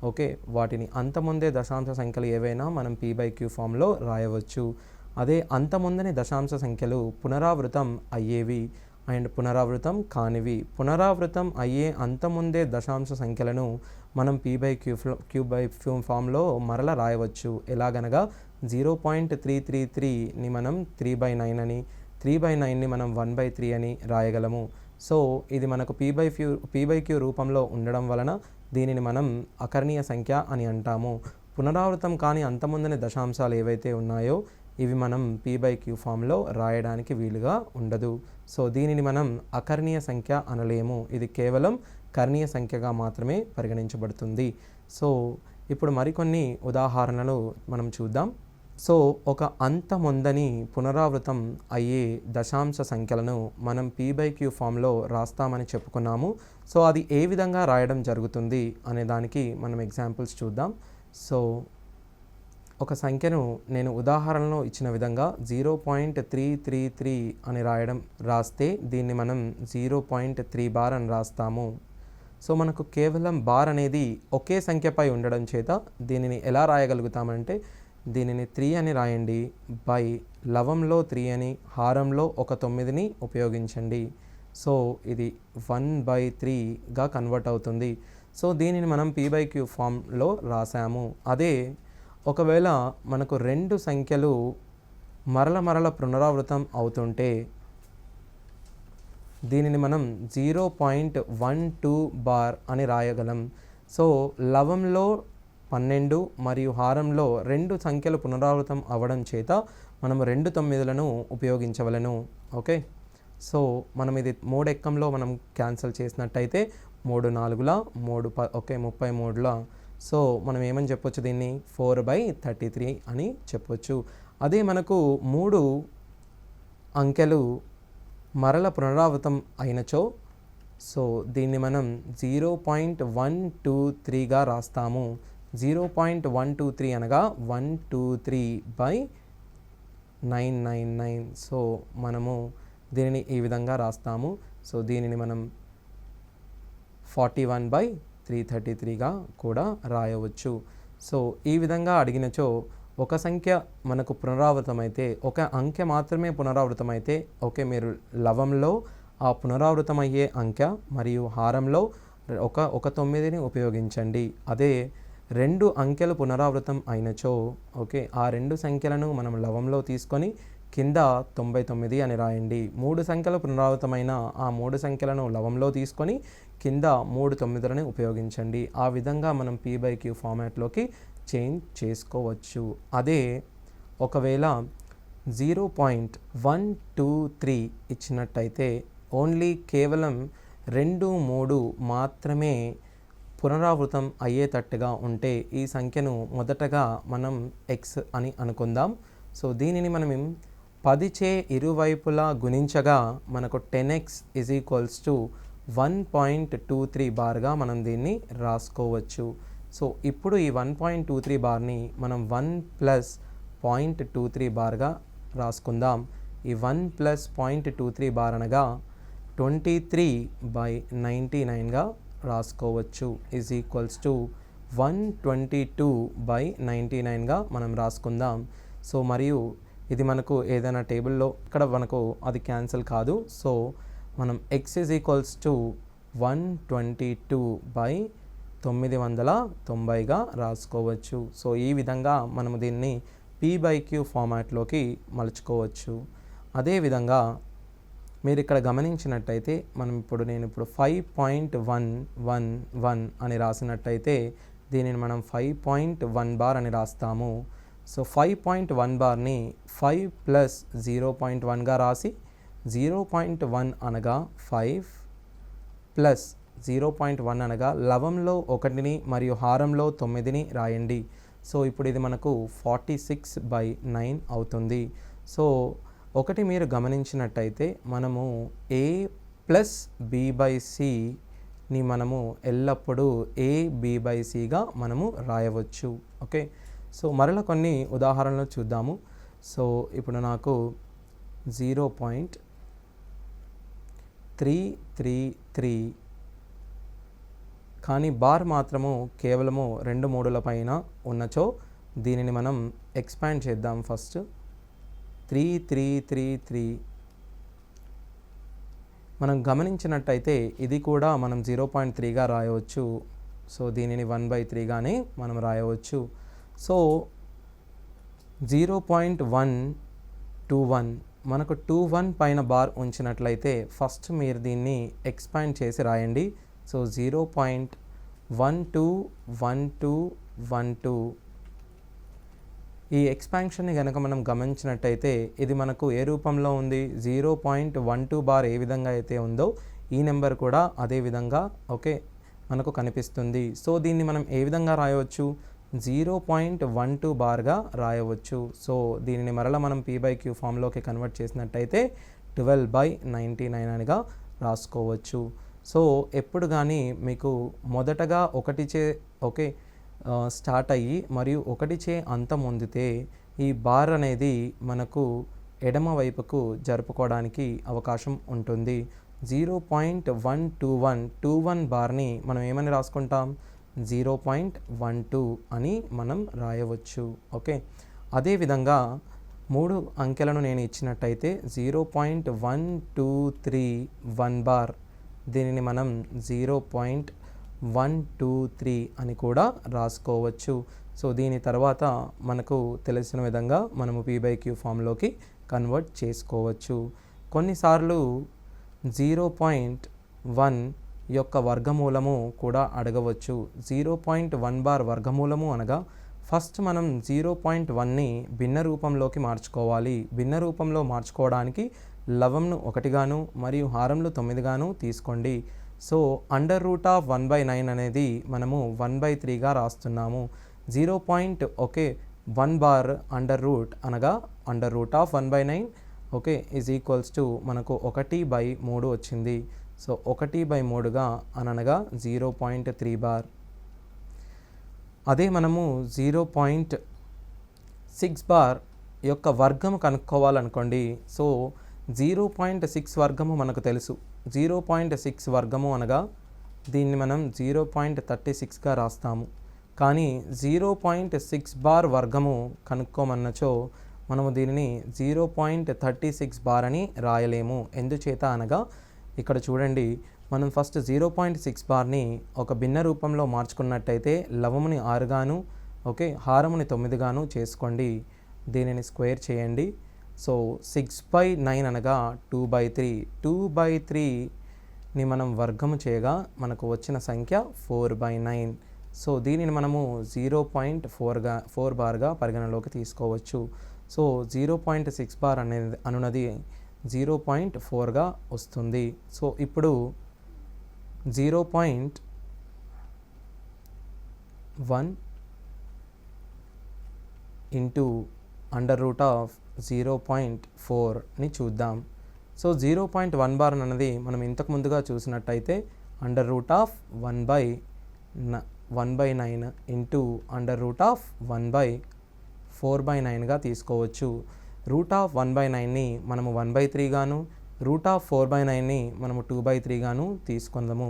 ఓకే, వాటిని అంతముందే దశాంశ సంఖ్యలు ఏవైనా మనం p/q ఫామ్లో రాయవచ్చు. అదే అంతముందని దశాంశ సంఖ్యలు పునరావృతం అయ్యేవి అండ్ పునరావృతం కానివి. పునరావృతం అయ్యే అంతముందే దశాంశ సంఖ్యలను మనం p/q ఫామ్లో మరల రాయవచ్చు. ఎలాగనగా 0.333ని మనం 3/9 అని, 3/9ని మనం 1/3 అని రాయగలము. సో ఇది మనకు p/q రూపంలో ఉండడం వలన దీనిని మనం అకర్ణీయ సంఖ్య అని అంటాము. పునరావృతం కాని అంతముందని దశాంశాలు ఏవైతే ఉన్నాయో ఇవి మనం p/q ఫామ్లో రాయడానికి వీలుగా ఉండదు. సో దీనిని మనం అకర్ణీయ సంఖ్య అనలేము. ఇది కేవలం కర్ణీయ సంఖ్యగా మాత్రమే పరిగణించబడుతుంది. సో ఇప్పుడు మరికొన్ని ఉదాహరణలు మనం చూద్దాం. సో ఒక అంతమొందని పునరావృతం అయ్యే దశాంశ సంఖ్యలను మనం p/q ఫామ్లో రాస్తామని చెప్పుకున్నాము. సో అది ఏ విధంగా రాయడం జరుగుతుంది అనే దానికి మనం ఎగ్జాంపుల్స్ చూద్దాం. సో ఒక సంఖ్యను నేను ఉదాహరణలో ఇచ్చిన విధంగా 0.333 అని రాస్తే దీన్ని మనం 0.3 బార్ అని రాస్తాము. సో మనకు కేవలం బార్ అనేది ఒకే సంఖ్యపై ఉండడం చేత దీనిని ఎలా రాయగలుగుతామంటే దీనిని 3 అని రాయండి, బై లవంలో 3 అని, హారంలో ఒక 9ని ఉపయోగించండి. సో ఇది 1/3గా కన్వర్ట్ అవుతుంది. సో దీనిని మనం p/q ఫామ్లో రాసాము. అదే ఒకవేళ మనకు రెండు సంఖ్యలు మరల పునరావృతం అవుతుంటే దీనిని మనం 0.12 బార్ అని రాయగలం. సో లవంలో 12 మరియు హారంలో రెండు సంఖ్యలు పునరావృతం అవ్వడం చేత మనం 2 9లను ఉపయోగించవలను. ఓకే, సో మనం ఇది 3 ఎక్కంలో మనం క్యాన్సిల్ చేసినట్టయితే 3 4ల 33ల. సో మనం ఏమని చెప్పొచ్చు, దీన్ని 4/33 అని చెప్పొచ్చు. అదే మనకు 3 అంకెలు మరల పునరావృతం అయినచో సో దీన్ని మనం 0.123గా రాస్తాము. 0.123 అనగా 123/999. సో మనము దీనిని ఈ విధంగా రాస్తాము. సో దీనిని మనం 41/333గా కూడా రాయవచ్చు. సో ఈ విధంగా అడిగినచో ఒక సంఖ్య మనకు పునరావృతమైతే, ఒక అంకె మాత్రమే పునరావృతమైతే ఓకే, మీరు లవంలో ఆ పునరావృతమయ్యే అంకె మరియు హారంలో ఒక 9ని ఉపయోగించండి. అదే 2 అంకెలు పునరావృతం అయినచో ఓకే, ఆ 2 సంఖ్యలను మనం లవంలో తీసుకొని కింద 99 అని రాయండి. 3 సంఖ్యలు పునరావృతమైన ఆ 3 సంఖ్యలను లవంలో తీసుకొని కింద 3 9లను ఉపయోగించండి. ఆ విధంగా మనం p/q ఫార్మాట్లోకి చేంజ్ చేసుకోవచ్చు. అదే ఒకవేళ 0.123 ఇచ్చినట్టయితే ఓన్లీ కేవలం 2 3 మాత్రమే పునరావృతం అయ్యేటట్టుగా ఉంటే ఈ సంఖ్యను మొదటగా మనం x అని అనుకుందాం. సో దీనిని మనం 10 చే ఇరువైపులా గుణించగా మనకు 10x = 1.23 బార్గా మనం దీన్ని రాసుకోవచ్చు. సో ఇప్పుడు ఈ 1.23 బార్ని మనం 1 + 0.23 బార్గా రాసుకుందాం. ఈ 1 + 0.23 బార్ అనగా 23/99గా రాసుకోవచ్చు. = 122/99గా మనం రాసుకుందాం. సో మరియు ఇది మనకు ఏదైనా టేబుల్లో ఇక్కడ మనకు అది క్యాన్సిల్ కాదు. సో మనం x = 122/990గా రాసుకోవచ్చు. సో ఈ విధంగా మనము దీన్ని p/q ఫార్మాట్లోకి మలుచుకోవచ్చు. అదేవిధంగా మీరు ఇక్కడ గమనించినట్టయితే నేను ఇప్పుడు 5.111 అని రాసినట్టయితే దీనిని మనం 5.1 బార్ అని రాస్తాము. సో 5.1 బార్ని 5 + 0.1గా రాసి 0.1 అనగా 5 ప్లస్ 0.1 అనగా లవంలో 1ని మరియు హారంలో 9ని రాయండి. సో ఇప్పుడు ఇది మనకు 46/9 అవుతుంది. సో ఒకటి మీరు గమనించినట్టయితే మనము a + b/cని మనము ఎల్లప్పుడూ a/b/cగా మనము రాయవచ్చు. ఓకే, సో మరలా కొన్ని ఉదాహరణలు చూద్దాము. సో ఇప్పుడు నాకు 0.333 కానీ బార్ మాత్రము కేవలము 2 3ల పైన ఉన్నచో దీనిని మనం ఎక్స్పాండ్ చేద్దాం. ఫస్ట్ 3 3 3 3 మనం గమనించినట్టయితే ఇది కూడా మనం 0.3గా రాయవచ్చు. సో దీనిని 1/3గానే మనం రాయవచ్చు. సో 0.121 మనకు 21 పైన బార్ ఉంచినట్లయితే ఫస్ట్ మీరు దీన్ని ఎక్స్పాండ్ చేసి రాయండి. సో 0.121212 ఈ ఎక్స్పాన్షన్ని కనుక మనం గమనించినట్టయితే ఇది మనకు ఏ రూపంలో ఉంది, 0.12 బార్ ఏ విధంగా అయితే ఉందో ఈ నెంబర్ కూడా అదే విధంగా ఓకే మనకు కనిపిస్తుంది. సో దీన్ని మనం ఏ విధంగా రాయవచ్చు, 0.12 బార్గా రాయవచ్చు. సో దీనిని మరలా మనం p/q ఫామ్లోకి కన్వర్ట్ చేసినట్టయితే 12/99 అనిగా రాసుకోవచ్చు. సో ఎప్పుడు కానీ మీకు మొదటగా ఒకటిచే ఓకే స్టార్ట్ అయ్యి మరియు ఒకటిచే అంతం పొందితే ఈ బార్ అనేది మనకు ఎడమ వైపుకు జరుపుకోవడానికి అవకాశం ఉంటుంది. 0.121 బార్ని మనం ఏమని రాసుకుంటాం, 0.12 అని మనం రాయవచ్చు. ఓకే అదేవిధంగా 3 అంకెలను నేను ఇచ్చినట్టయితే 0.1231 బార్ దీనిని మనం 0.123 అని కూడా రాసుకోవచ్చు. సో దీని తర్వాత మనకు తెలిసిన విధంగా మనము p/q ఫామ్లోకి కన్వర్ట్ చేసుకోవచ్చు. కొన్నిసార్లు 0.1 యొక్క వర్గమూలము కూడా అడగవచ్చు. 0.1 బార్ వర్గమూలము అనగా ఫస్ట్ మనం 0.1ని భిన్న రూపంలోకి మార్చుకోవాలి. భిన్న రూపంలో మార్చుకోవడానికి లవంను 1గాను మరియు హారంలో 9గాను తీసుకోండి. సో √1/9 అనేది మనము 1/3గా రాస్తున్నాము. 0.1 బార్ అండర్ రూట్ అనగా √1/9 ఓకే ఈజ్ ఈక్వల్స్ టు మనకు 1/3 వచ్చింది. సో 1/3గా అనగా 0.3 బార్. అదే మనము 0.6 బార్ యొక్క వర్గము కనుక్కోవాలనుకోండి. సో 0.6 వర్గము మనకు తెలుసు. 0.6 వర్గము అనగా దీన్ని మనం 0.36గా రాస్తాము. కానీ 0.6 బార్ వర్గము కనుక్కోమన్నచో మనము దీనిని 0.36 బార్ అని రాయలేము. ఎందుచేత అనగా ఇక్కడ చూడండి, మనం ఫస్ట్ 0.6 బార్ని ఒక భిన్న రూపంలో మార్చుకున్నట్టయితే లవముని 6గాను ఓకే హారముని 9గాను చేసుకోండి. దీనిని స్క్వేర్ చేయండి. సో 6/9 అనగా 2/3. 2/3ని మనం వర్గము చేయగా మనకు వచ్చిన సంఖ్య 4/9. సో దీనిని మనము 0.4 బార్గా పరిగణలోకి తీసుకోవచ్చు. సో 0.6 బార్ అనున్నది 0.4గా వస్తుంది. సో ఇప్పుడు 0.1 ఇంటూ √0.4ని చూద్దాం. సో 0.1 బార్ అన్నది మనం ఇంతకు ముందుగా చూసినట్టయితే √1/9 ఇంటూ √1/4/9గా తీసుకోవచ్చు. √1/9ని మనము 1/3గాను √4/9ని మనము 2/3గాను తీసుకుందాము.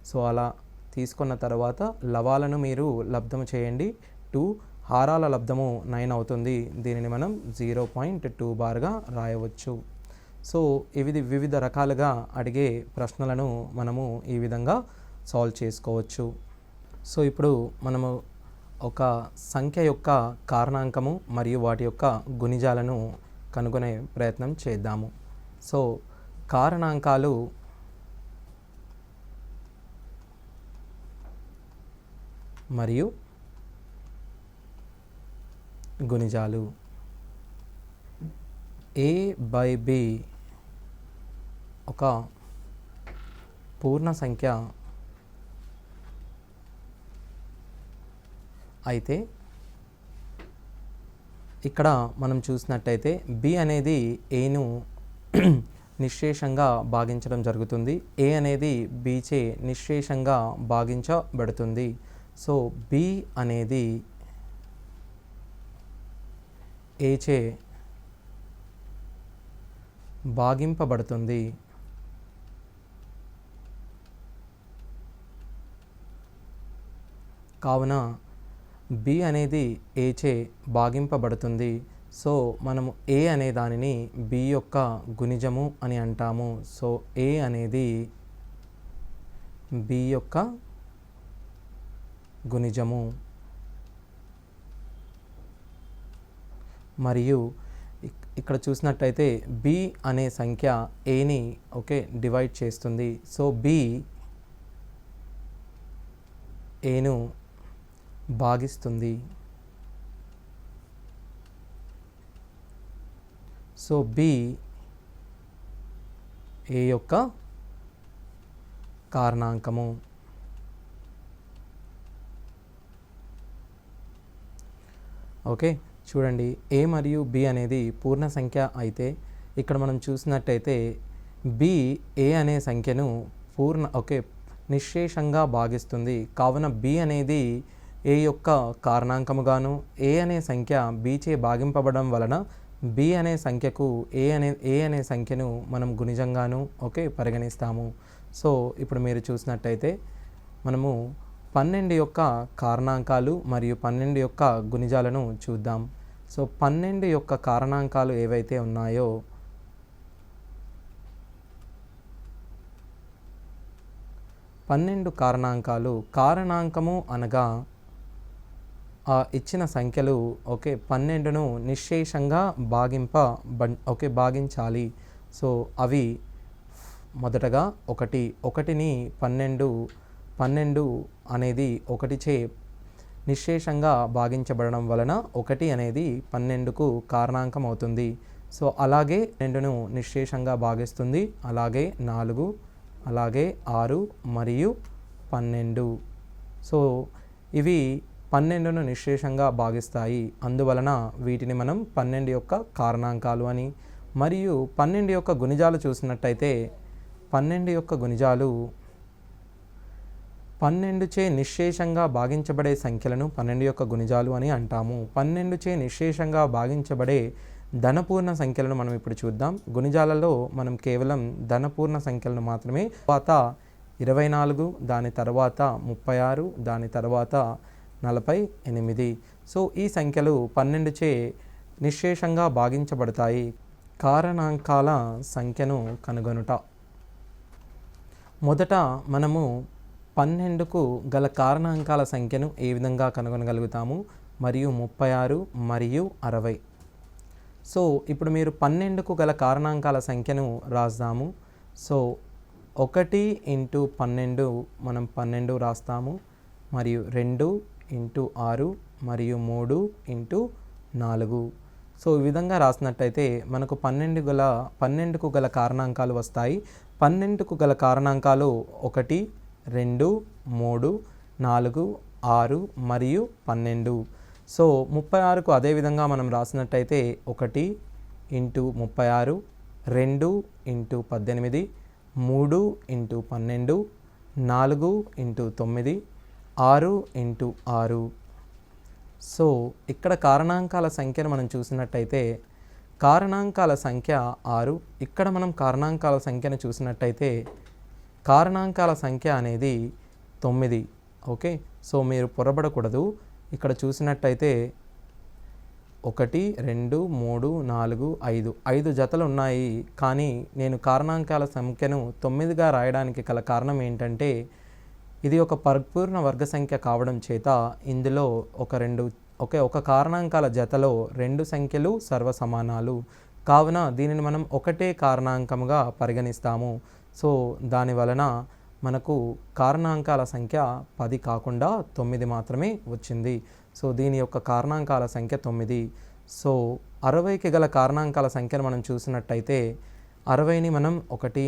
సో అలా తీసుకున్న తర్వాత లవాలను మీరు లబ్ధము చేయండి. 2 హారాల లబ్ధము 9 అవుతుంది. దీనిని మనం 0.2 బార్గా రాయవచ్చు. సో ఇవి వివిధ రకాలుగా అడిగే ప్రశ్నలను మనము ఈ విధంగా సాల్వ్ చేసుకోవచ్చు. సో ఇప్పుడు మనము ఒక సంఖ్య యొక్క కారణాంకము మరియు వాటి యొక్క గుణిజాలను కనుగొనే ప్రయత్నం చేద్దాము. సో కారణాంకాలు మరియు గుణిజాలు. a/b ఒక పూర్ణ సంఖ్య అయితే ఇక్కడ మనం చూసినట్టయితే b అనేది aను నిశ్శేషంగా భాగించడం జరుగుతుంది. a అనేది b చే నిశ్శేషంగా భాగించబడుతుంది. సో b అనేది a చే భాగింపబడుతుంది. కావున బి అనేది ఏచే భాగింపబడుతుంది. సో మనము ఏ అనే దానిని బి యొక్క గుణిజము అని అంటాము. సో ఏ అనేది బి యొక్క గుణిజము. మరియు ఇక్కడ చూసినట్టయితే బి అనే సంఖ్య ఏని డివైడ్ చేస్తుంది. సో బి ఏను భాగిస్తుంది. సో బి ఏ యొక్క కారణాంకము. చూడండి, ఏ మరియు బి అనేది పూర్ణ సంఖ్య అయితే ఇక్కడ మనం చూసినట్టయితే బి ఏ అనే సంఖ్యను నిశ్శేషంగా భాగిస్తుంది. కావున బి అనేది ఏ యొక్క కారణాంకముగాను ఏ అనే సంఖ్య బిచే భాగింపబడడం వలన బి అనే సంఖ్యకు ఏ అనే సంఖ్యను మనం గుణిజంగాను పరిగణిస్తాము. సో ఇప్పుడు మీరు చూసినట్టయితే మనము 12 యొక్క కారణాంకాలు మరియు 12 యొక్క గుణిజాలను చూద్దాం. సో 12 యొక్క కారణాంకాలు ఏవైతే ఉన్నాయో 12 కారణాంకాలు, కారణాంకము అనగా ఇచ్చిన సంఖ్యలు 12ను నిశ్శేషంగా భాగించాలి. సో అవి మొదటగా 1ని 12 అనేది 1చే నిశ్శేషంగా భాగించబడడం వలన 1 అనేది 12కు కారణాంకం అవుతుంది. సో అలాగే 2ను నిశ్శేషంగా భాగిస్తుంది. అలాగే 4, అలాగే 6 మరియు 12. సో ఇవి 12ను నిశ్శేషంగా భాగిస్తాయి. అందువలన వీటిని మనం 12 యొక్క కారణాంకాలు అని, మరియు 12 యొక్క గుణిజాలు చూసినట్టయితే 12 యొక్క గుణిజాలు 12చే నిశ్శేషంగా భాగించబడే సంఖ్యలను 12 యొక్క గుణిజాలు అని అంటాము. 12చే నిశ్శేషంగా భాగించబడే ధనపూర్ణ సంఖ్యలను మనం ఇప్పుడు చూద్దాం. గుణిజాలలో మనం కేవలం ధనపూర్ణ సంఖ్యలను మాత్రమే, తర్వాత 24, దాని తర్వాత 36, దాని తర్వాత 48. సో ఈ సంఖ్యలు 12చే నిశ్శేషంగా భాగించబడతాయి. కారణాంకాల సంఖ్యను కనుగొనుట. మొదట మనము 12కు గల కారణాంకాల సంఖ్యను ఏ విధంగా కనుగొనగలుగుతాము, మరియు 36 మరియు 60. సో ఇప్పుడు మీరు 12కు గల కారణాంకాల సంఖ్యను రాస్తాము. సో 1 × 12 మనం 12 రాస్తాము, మరియు 2 × 6 మరియు 3 × 4. సో ఈ విధంగా రాసినట్టయితే మనకు 12కు గల కారణాంకాలు వస్తాయి. 12కు గల కారణాంకాలు 1, 2, 3, 4, 6 మరియు 12. సో 36కు అదేవిధంగా మనం రాసినట్టయితే 1 × 36, 2 × 18, 3 × 12, 4 × 9, 6 × 6. సో ఇక్కడ కారణాంకాల సంఖ్యను మనం చూసినట్టయితే కారణాంకాల సంఖ్య 6. ఇక్కడ మనం కారణాంకాల సంఖ్యను చూసినట్టయితే కారణాంకాల సంఖ్య అనేది 9. సో మీరు పొరబడకూడదు. ఇక్కడ చూసినట్టయితే 1, 2, 3, 4, 5 జతలు ఉన్నాయి. కానీ నేను కారణాంకాల సంఖ్యను 9గా రాయడానికి గల కారణం ఏంటంటే ఇది ఒక పరిపూర్ణ వర్గ సంఖ్య కావడం చేత ఇందులో ఒక కారణాంకాల జతలో 2 సంఖ్యలు సర్వసమానాలు. కావున దీనిని మనం ఒకటే కారణాంకముగా పరిగణిస్తాము. సో దాని వలన మనకు కారణాంకాల సంఖ్య 10 కాకుండా 9 మాత్రమే వచ్చింది. సో దీని యొక్క కారణాంకాల సంఖ్య 9. సో 60కి గల కారణాంకాల సంఖ్యను మనం చూసినట్టయితే 60ని మనం 1 ×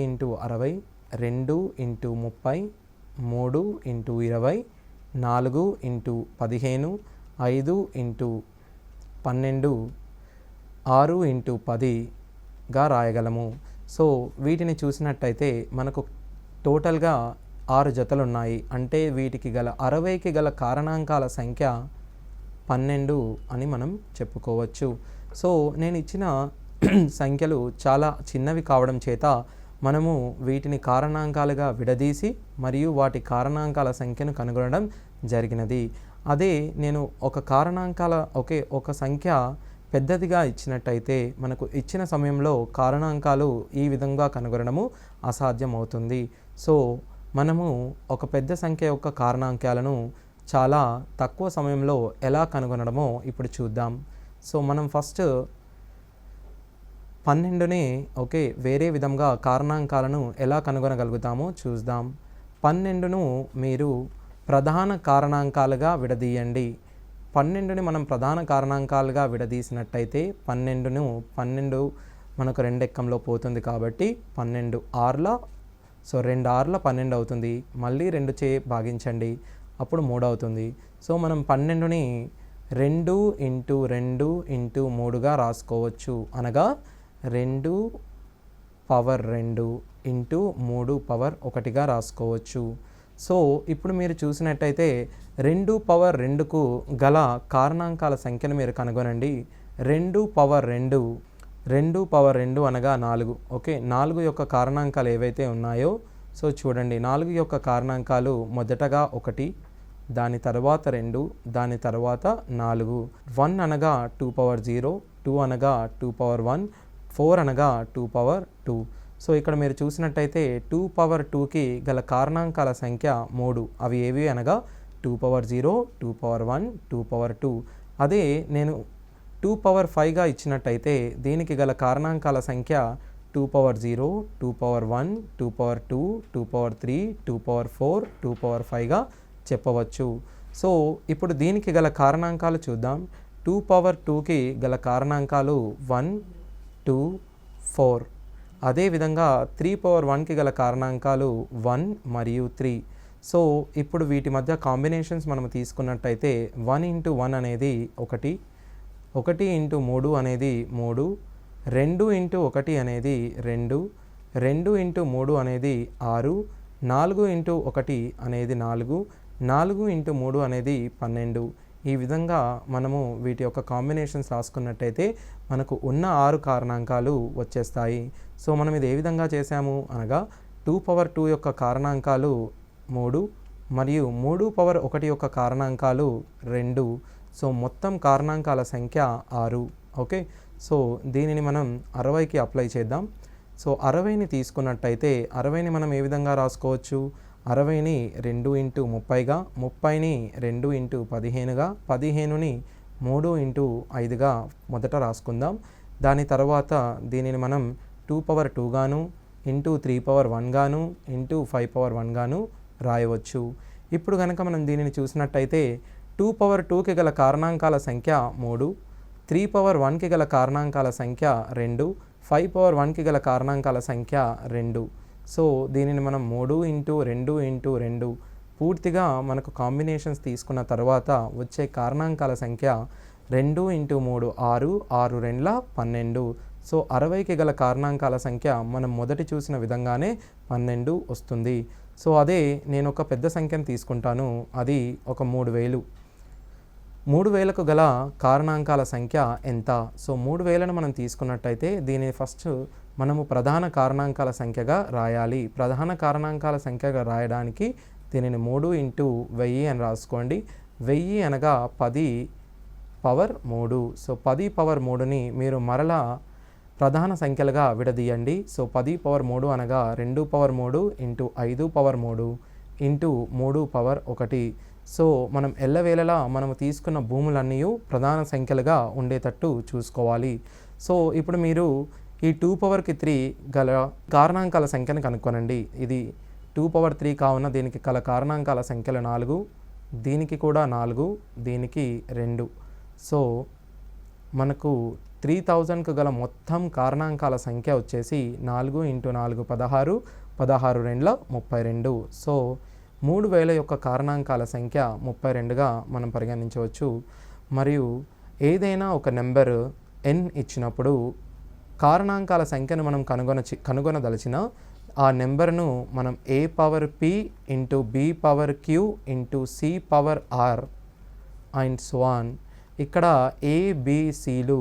60, 2 × 30, 3 × 20, 4 × 15, 5 × 12, 6 × 10గా రాయగలము. సో వీటిని చూసినట్టయితే మనకు టోటల్గా 6 జతలు ఉన్నాయి. అంటే వీటికి గల 60కి గల కారణాంకాల సంఖ్య 12 అని మనం చెప్పుకోవచ్చు. సో నేను ఇచ్చిన సంఖ్యలు చాలా చిన్నవి కావడం చేత మనము వీటిని కారణాంకాలుగా విడదీసి మరియు వాటి కారణాంకాల సంఖ్యను కనుగొనడం జరిగినది. అదే నేను ఒక కారణాంకాల ఒక సంఖ్య పెద్దదిగా ఇచ్చినట్టయితే మనకు ఇచ్చిన సమయంలో కారణాంకాలు ఈ విధంగా కనుగొనడము అసాధ్యం అవుతుంది. సో మనము ఒక పెద్ద సంఖ్య యొక్క కారణాంకాలను చాలా తక్కువ సమయంలో ఎలా కనుగొనడమో ఇప్పుడు చూద్దాం. సో మనం ఫస్ట్ 12ని వేరే విధంగా కారణాంకాలను ఎలా కనుగొనగలుగుతామో చూద్దాం. 12ను మీరు ప్రధాన కారణాంకాలుగా విడదీయండి. 12ని మనం ప్రధాన కారణాంకాలుగా విడదీసినట్టయితే 12 మనకు 2 ఎక్కంలో పోతుంది కాబట్టి 12 ఆర్ల 2 ఆర్ల 12 అవుతుంది. మళ్ళీ 2 చే భాగించండి, అప్పుడు 3 అవుతుంది. సో మనం 12ని 2 ఇంటూ 2 ఇంటూ 3గా రాసుకోవచ్చు. అనగా 2 పవర్ 2 ఇంటూ 3 పవర్ 1గా రాసుకోవచ్చు. సో ఇప్పుడు మీరు చూసినట్టయితే 2 పవర్ 2కు గల కారణాంకాల సంఖ్యను మీరు కనుగొనండి. 2 పవర్ 2 2 పవర్ 2 అనగా 4. 4 యొక్క కారణాంకాలు ఏవైతే ఉన్నాయో సో చూడండి, 4 యొక్క కారణాంకాలు మొదటగా 1, దాని తర్వాత 2, దాని తర్వాత 4. 1 అనగా 2 పవర్ 0, 2 అనగా 2 పవర్ 1, 4 అనగా 2 పవర్ 2. సో ఇక్కడ మీరు చూసినట్టయితే 2 పవర్ 2కి గల కారణాంకాల సంఖ్య 3. అవి ఏవి అనగా 2 పవర్ 0, 2 పవర్ 1, 2 పవర్ 2. అదే నేను 2 పవర్ 5గా ఇచ్చినట్టయితే దీనికి గల కారణాంకాల సంఖ్య 2 power 0, 2 power 1, 2 power 2, 2 power 3, 2 power 4, 2 పవర్ 5గా చెప్పవచ్చు. సో ఇప్పుడు దీనికి గల కారణాంకాలు చూద్దాం. 2 పవర్ 2కి గల కారణాంకాలు 1, 2, 4. అదేవిధంగా 3 పవర్ 1కి గల కారణాంకాలు 1 మరియు 3. సో ఇప్పుడు వీటి మధ్య కాంబినేషన్స్ మనం తీసుకున్నట్టయితే 1 ఇంటూ 1 అనేది 1, 1 ఇంటూ 3 అనేది 3, 2 ఇంటూ 1 అనేది 2, 2 ఇంటూ 3 అనేది 6, 4 ఇంటూ 1 అనేది 4, 4 ఇంటూ 3 అనేది 12. ఈ విధంగా మనము వీటి యొక్క కాంబినేషన్స్ రాసుకున్నట్టయితే మనకు ఉన్న 6 కారణాంకాలు వచ్చేస్తాయి. సో మనం ఇది ఏ విధంగా చేసాము అనగా 2 పవర్ 2 యొక్క కారణాంకాలు 3 మరియు 3 పవర్ 1 యొక్క కారణాంకాలు 2. సో మొత్తం కారణాంకాల సంఖ్య 6. సో దీనిని మనం 60కి అప్లై చేద్దాం. సో 60ని తీసుకున్నట్టయితే 60ని మనం ఏ విధంగా రాసుకోవచ్చు? 60ని 2 ఇంటూ 30గా, 30ని 2 ఇంటూ 15గా, 15ని 3 ఇంటూ 5గా మొదట రాసుకుందాం. దాని తర్వాత దీనిని మనం 2 పవర్ 2 గాను, ఇంటూ 3 పవర్ 1 గాను, ఇంటూ 5 పవర్ 1 గాను రాయవచ్చు. ఇప్పుడు కనుక మనం దీనిని చూసినట్టయితే 2 పవర్ 2కి గల కారణాంకాల సంఖ్య 3, 3 పవర్ 1కి గల కారణాంకాల సంఖ్య 2, 5 పవర్ 1కి గల కారణాంకాల సంఖ్య 2. సో దీనిని మనం 3 ఇంటూ 2 ఇంటూ 2 పూర్తిగా మనకు కాంబినేషన్స్ తీసుకున్న తర్వాత వచ్చే కారణాంకాల సంఖ్య 2 ఇంటూ 3 6, 6 రెండ్ల 12. సో 60కి గల కారణాంకాల సంఖ్య మనం మొదటి చూసిన విధంగానే 12 వస్తుంది. సో అదే నేను ఒక పెద్ద సంఖ్యను తీసుకుంటాను, అది ఒక 3000. 3000కు గల కారణాంకాల సంఖ్య ఎంత? సో 3000ను మనం తీసుకున్నట్టయితే దీనిని ఫస్ట్ మనము ప్రధాన కారణాంకాల సంఖ్యగా రాయాలి. ప్రధాన కారణాంకాల సంఖ్యగా రాయడానికి దీనిని 3 ఇంటూ 1000 అని రాసుకోండి. 1000 అనగా 10 పవర్ 3. సో 10 పవర్ 3ని మీరు మరలా ప్రధాన సంఖ్యలుగా విడదీయండి. సో 10 పవర్ 3 అనగా 2 power 3 into 5 power 3 into 3 power 1. So మనం ఎల్లవేళలా మనము తీసుకున్న భూములన్నీ ప్రధాన సంఖ్యలుగా ఉండేటట్టు చూసుకోవాలి. సో ఇప్పుడు మీరు ఈ 2 పవర్కి 3 గల కారణాంకాల సంఖ్యను కనుక్కొనండి. ఇది 2 పవర్ 3 కావున దీనికి గల కారణాంకాల సంఖ్యలు 4, దీనికి కూడా 4, దీనికి 2. సో మనకు 3000కు గల మొత్తం కారణాంకాల సంఖ్య వచ్చేసి 4 ఇంటూ 4 16, 16 రెండ్ల 32. సో 3000 యొక్క కారణాంకాల సంఖ్య 32గా మనం పరిగణించవచ్చు. మరియు ఏదైనా ఒక నెంబర్ n ఇచ్చినప్పుడు కారణాంకాల సంఖ్యను మనం కనుగొనదలిచిన ఆ నెంబర్ను మనం a power p into b power q into c power r and so on. ఇక్కడ a b cలు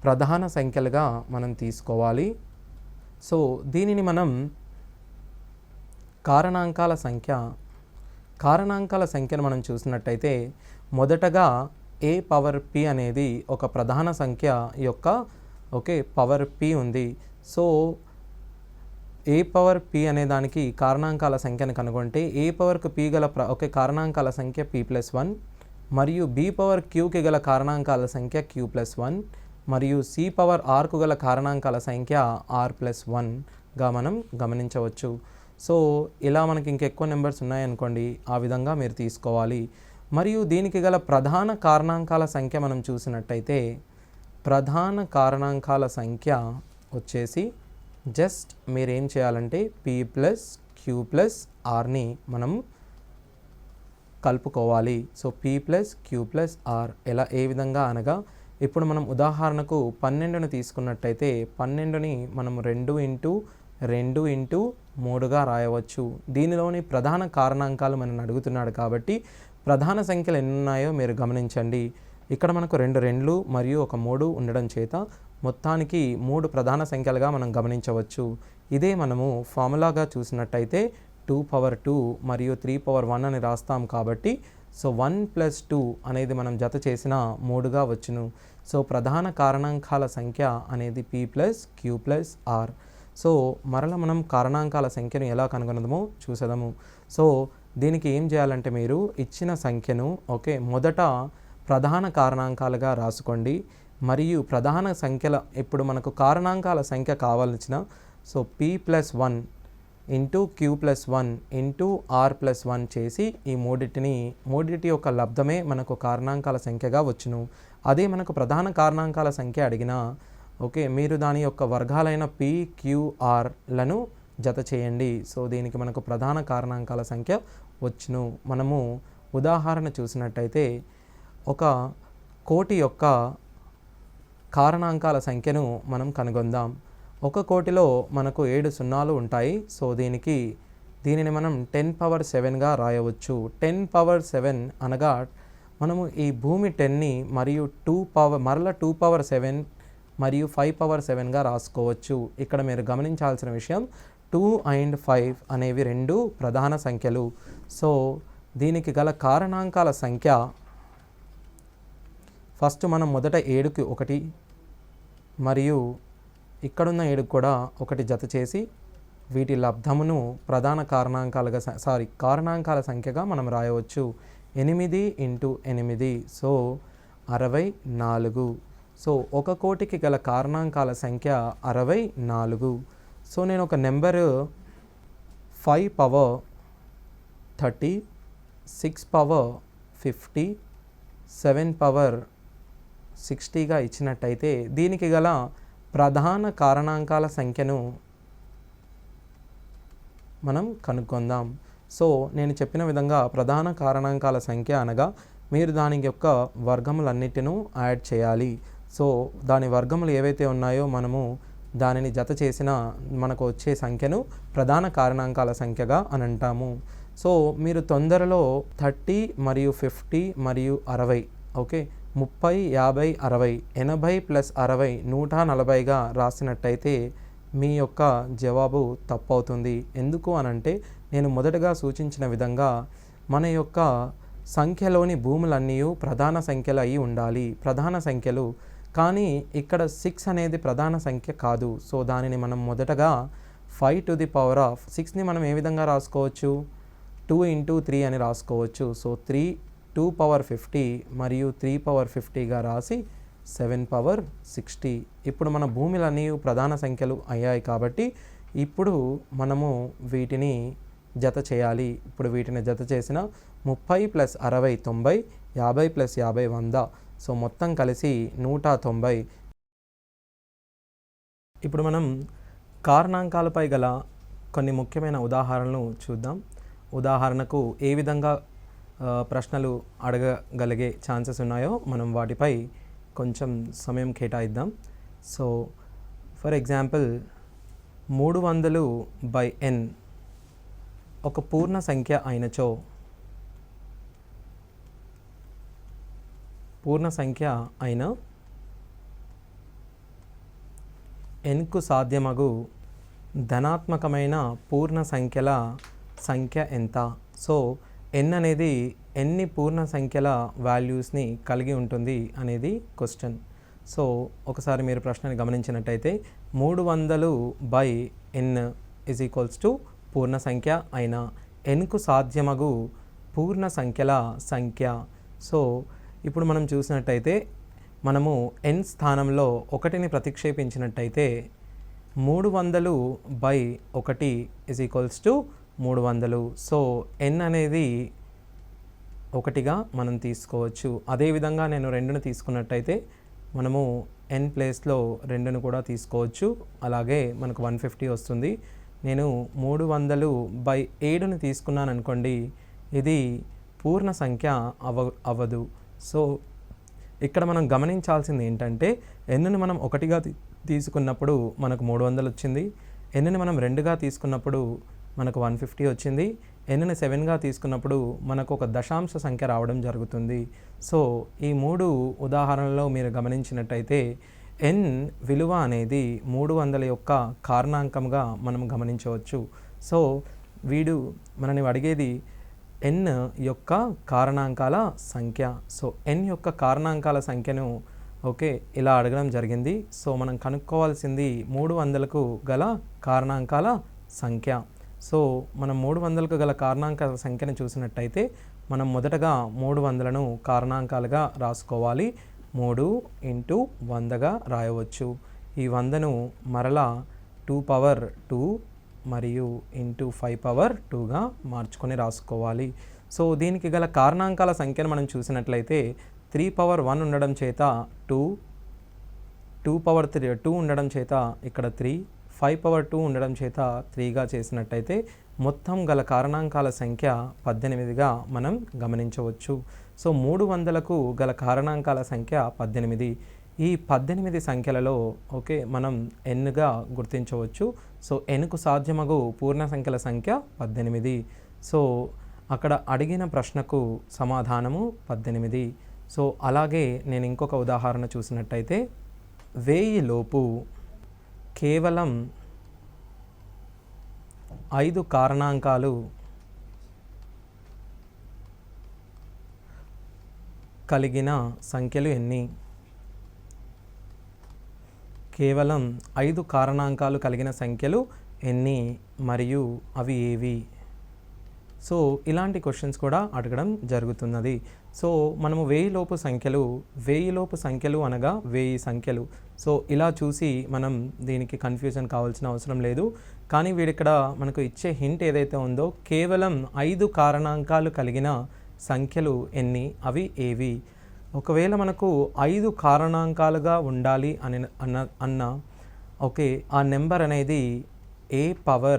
ప్రధాన సంఖ్యలుగా మనం తీసుకోవాలి. సో దీనిని మనం కారణాంకాల సంఖ్య కారణాంకాల సంఖ్యను మనం చూసినట్టయితే మొదటగా ఏ పవర్ p అనేది ఒక ప్రధాన సంఖ్య యొక్క పవర్ p ఉంది. సో ఏ పవర్ p అనే దానికి కారణాంకాల సంఖ్యను కనుగొంటే ఏ పవర్కు p గల కారణాంకాల సంఖ్య p+1 మరియు b పవర్ qకి గల కారణాంకాల సంఖ్య q+1 మరియు c పవర్ rకు గల కారణాంకాల సంఖ్య r+1గా మనం గమనించవచ్చు. సో ఇలా మనకి ఇంకెక్కువ నెంబర్స్ ఉన్నాయనుకోండి, ఆ విధంగా మీరు తీసుకోవాలి. మరియు దీనికి గల ప్రధాన కారణాంకాల సంఖ్య మనం చూసినట్టయితే ప్రధాన కారణాంకాల సంఖ్య వచ్చేసి జస్ట్ మీరేం చేయాలంటే p+q+rని మనం కలుపుకోవాలి. సో p+q+r ఏ విధంగా అనగా ఇప్పుడు మనం ఉదాహరణకు 12ను తీసుకున్నట్టయితే 12ని మనం 2×2×3గా రాయవచ్చు. దీనిలోని ప్రధాన కారణాంకాలు మనం అడుగుతున్నాడు కాబట్టి ప్రధాన సంఖ్యలు ఎన్ని ఉన్నాయో మీరు గమనించండి. ఇక్కడ మనకు 2 2లు మరియు ఒక 3 ఉండడం చేత మొత్తానికి 3 ప్రధాన సంఖ్యలుగా మనం గమనించవచ్చు. ఇదే మనము ఫార్ములాగా చూసినట్టయితే 2^2 మరియు 3^1 అని రాస్తాం కాబట్టి సో 1+2 అనేది మనం జత చేసిన 3గా వచ్చును. సో ప్రధాన కారణాంకాల సంఖ్య అనేది p+q+r. సో మరల మనం కారణాంకాల సంఖ్యను ఎలా కనుగొనదమో చూసేదము. సో దీనికి ఏం చేయాలంటే మీరు ఇచ్చిన సంఖ్యను మొదట ప్రధాన కారణాంకాలుగా రాసుకోండి. మరియు ప్రధాన సంఖ్యల ఇప్పుడు మనకు కారణాంకాల సంఖ్య కావాల్సిన సో p+1 q+1 r+1 చేసి ఈ మూడిటి యొక్క లబ్ధమే మనకు కారణాంకాల సంఖ్యగా వచ్చును. అదే మనకు ప్రధాన కారణాంకాల సంఖ్య అడిగినా మీరు దాని యొక్క వర్గాలైన p, q, rలను జత చేయండి. సో దీనికి మనకు ప్రధాన కారణాంకాల సంఖ్య వచ్చును. మనము ఉదాహరణ చూసినట్టయితే 1 కోటి యొక్క కారణాంకాల సంఖ్యను మనం కనుగొందాం. 1 కోటిలో మనకు 7 సున్నాలు ఉంటాయి. సో దీనిని మనం 10^7గా రాయవచ్చు. 10^7 అనగా మనము ఈ భూమి 10ని మరియు మరల 2^7 మరియు 5^7గా రాసుకోవచ్చు. ఇక్కడ మీరు గమనించాల్సిన విషయం 2 and 5 అనేవి 2 ప్రధాన సంఖ్యలు. సో దీనికి గల కారణాంకాల సంఖ్య ఫస్ట్ మనం మొదట 7కి 1 మరియు ఇక్కడున్న 7కి కూడా 1 జత చేసి వీటి లబ్ధమును ప్రధాన కారణాంకాల సంఖ్యగా మనం రాయవచ్చు. 8 × 8 సో 64. సో 1 కోటికి గల కారణాంకాల సంఖ్య 64. సో నేను ఒక నెంబరు 5^30, 6^50, 7^60గా ఇచ్చినట్టయితే దీనికి గల ప్రధాన కారణాంకాల సంఖ్యను మనం కనుక్కుందాం. సో నేను చెప్పిన విధంగా ప్రధాన కారణాంకాల సంఖ్య అనగా మీరు దాని యొక్క వర్గములన్నిటినూ యాడ్ చేయాలి. సో దాని వర్గములు ఏవైతే ఉన్నాయో మనము దానిని జత చేసిన మనకు వచ్చే సంఖ్యను ప్రధాన కారణాంకాల సంఖ్యగా అని అంటాము. సో మీరు తొందరలో 30 మరియు 50 మరియు 60 30, 50, 60, 80 + 60 140గా రాసినట్టయితే మీ యొక్క జవాబు తప్పవుతుంది. ఎందుకు అనంటే నేను మొదటగా సూచించిన విధంగా మన యొక్క సంఖ్యలోని భూములన్నీ ప్రధాన సంఖ్యలు అయి ఉండాలి. ప్రధాన సంఖ్యలు కానీ ఇక్కడ 6 అనేది ప్రధాన సంఖ్య కాదు. సో దానిని మనం మొదటగా 5^6ని మనం ఏ విధంగా రాసుకోవచ్చు? 2 × 3 అని రాసుకోవచ్చు. సో 2^50 మరియు 3^50గా రాసి 7^60. ఇప్పుడు మన భూములన్నీ ప్రధాన సంఖ్యలు అయ్యాయి కాబట్టి ఇప్పుడు మనము వీటిని జత చేయాలి. ఇప్పుడు వీటిని జత చేసిన 30 + 60 90, 50 + 50 100. సో మొత్తం కలిసి 190. ఇప్పుడు మనం కారణాంకాలపై గల కొన్ని ముఖ్యమైన ఉదాహరణలు చూద్దాం. ఉదాహరణకు ఏ విధంగా ప్రశ్నలు అడగగలిగే ఛాన్సెస్ ఉన్నాయో మనం వాటిపై కొంచెం సమయం కేటాయిద్దాం. సో ఫర్ ఎగ్జాంపుల్ 300/n ఒక పూర్ణ సంఖ్య అయినచో పూర్ణ సంఖ్య అయిన nకు సాధ్యమగు ధనాత్మకమైన పూర్ణ సంఖ్యల సంఖ్య ఎంత? సో n అనేది ఎన్ని పూర్ణ సంఖ్యల వాల్యూస్ని కలిగి ఉంటుంది అనేది క్వశ్చన్. సో ఒకసారి మీరు ప్రశ్నని గమనించినట్టయితే 300/n ఈజ్ ఈక్వల్స్ టు పూర్ణ సంఖ్య అయిన nకు సాధ్యమగు పూర్ణ సంఖ్యల సంఖ్య. సో ఇప్పుడు మనం చూసినట్టయితే మనము n స్థానంలో 1ని ప్రతిక్షేపించినట్టయితే 300/1 is equals to 300. So n అనేది 1గా మనం తీసుకోవచ్చు. అదేవిధంగా నేను 2ని తీసుకున్నట్టయితే మనము n ప్లేస్లో 2ను కూడా తీసుకోవచ్చు. అలాగే మనకు 150 వస్తుంది. నేను 300/7ని తీసుకున్నాను అనుకోండి, ఇది పూర్ణ సంఖ్య అవ్వదు. సో ఇక్కడ మనం గమనించాల్సింది ఏంటంటే nని మనం 1గా తీసుకున్నప్పుడు మనకు 300 వచ్చింది. nని మనం 2గా తీసుకున్నప్పుడు మనకు 150 వచ్చింది. nని 7గా తీసుకున్నప్పుడు మనకు ఒక దశాంశ సంఖ్య రావడం జరుగుతుంది. సో ఈ 3 ఉదాహరణలో మీరు గమనించినట్టయితే n విలువ అనేది 300 యొక్క కారణాంకంగా మనం గమనించవచ్చు. సో వీడు మనని అడిగేది n యొక్క కారణాంకాల సంఖ్య. సో n యొక్క కారణాంకాల సంఖ్యను ఇలా అడగడం జరిగింది. సో మనం కనుక్కోవాల్సింది 300కు గల కారణాంకాల సంఖ్య. సో మనం 300కు గల కారణాంకాల సంఖ్యను చూసినట్టయితే మనం మొదటగా 300ను కారణాంకాలుగా రాసుకోవాలి. 3 × 100గా రాయవచ్చు. ఈ 100ను మరలా 2^2 మరియు × 5^2గా మార్చుకొని రాసుకోవాలి. సో దీనికి గల కారణాంకాల సంఖ్యను మనం చూసినట్లయితే 3^1 ఉండడం చేత 2, 2^2 ఉండడం చేత ఇక్కడ 3, 5^2 ఉండడం చేత 3గా చేసినట్టయితే మొత్తం గల కారణాంకాల సంఖ్య 18గా మనం గమనించవచ్చు. సో 300కు గల కారణాంకాల సంఖ్య 18. ఈ 18 సంఖ్యలలో మనం nగా గుర్తించవచ్చు. సో nకు సాధ్యమగు పూర్ణ సంఖ్యల సంఖ్య 18. సో అక్కడ అడిగిన ప్రశ్నకు సమాధానము 18. సో అలాగే నేను ఇంకొక ఉదాహరణ చూసినట్టయితే 1000 లోపు కేవలం 5 కారణాంకాలు కలిగిన సంఖ్యలు ఎన్ని? కేవలం 5 కారణాంకాలు కలిగిన సంఖ్యలు ఎన్ని మరియు అవి ఏవి? సో ఇలాంటి క్వశ్చన్స్ కూడా అడగడం జరుగుతున్నది. సో మనము 1000 లోపు సంఖ్యలు అనగా 1000 సంఖ్యలు. సో ఇలా చూసి మనం దీనికి కన్ఫ్యూజన్ కావాల్సిన అవసరం లేదు. కానీ వీడిక్కడ మనకు ఇచ్చే హింట్ ఏదైతే ఉందో కేవలం 5 కారణాంకాలు కలిగిన సంఖ్యలు ఎన్ని, అవి ఏవి? ఒకవేళ మనకు 5 కారణాంకాలుగా ఉండాలి అన్న ఆ నెంబర్ అనేది a⁴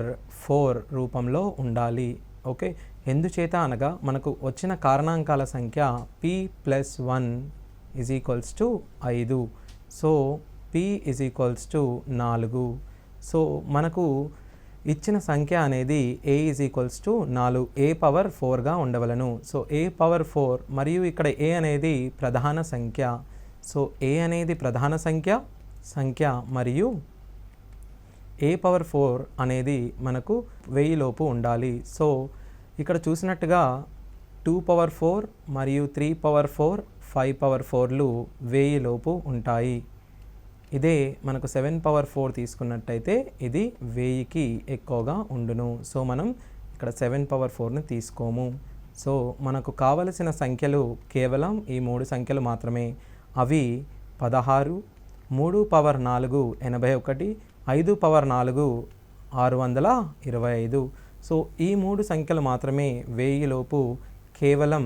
రూపంలో ఉండాలి. ఎందుచేత అనగా మనకు వచ్చిన కారణాంకాల సంఖ్య p+1 = 5. So p = 4. సో మనకు ఇచ్చిన సంఖ్య అనేది a = 4, a⁴గా ఉండవలను. సో a⁴ మరియు ఇక్కడ a అనేది ప్రధాన సంఖ్య. సో a అనేది ప్రధాన సంఖ్య మరియు a⁴ అనేది మనకు 1000 లోపు ఉండాలి. సో ఇక్కడ చూసినట్టుగా 2⁴ మరియు 3⁴, 5⁴లు 1000 లోపు ఉంటాయి. ఇదే మనకు 7⁴ తీసుకున్నట్టయితే ఇది 1000కి ఎక్కువగా ఉండును. సో మనం ఇక్కడ 7⁴ తీసుకోము. సో మనకు కావలసిన సంఖ్యలు కేవలం ఈ 3 సంఖ్యలు మాత్రమే. అవి 16, 3⁴ 81, 5⁴ 625. సో ఈ 3 సంఖ్యలు మాత్రమే 1000 లోపు కేవలం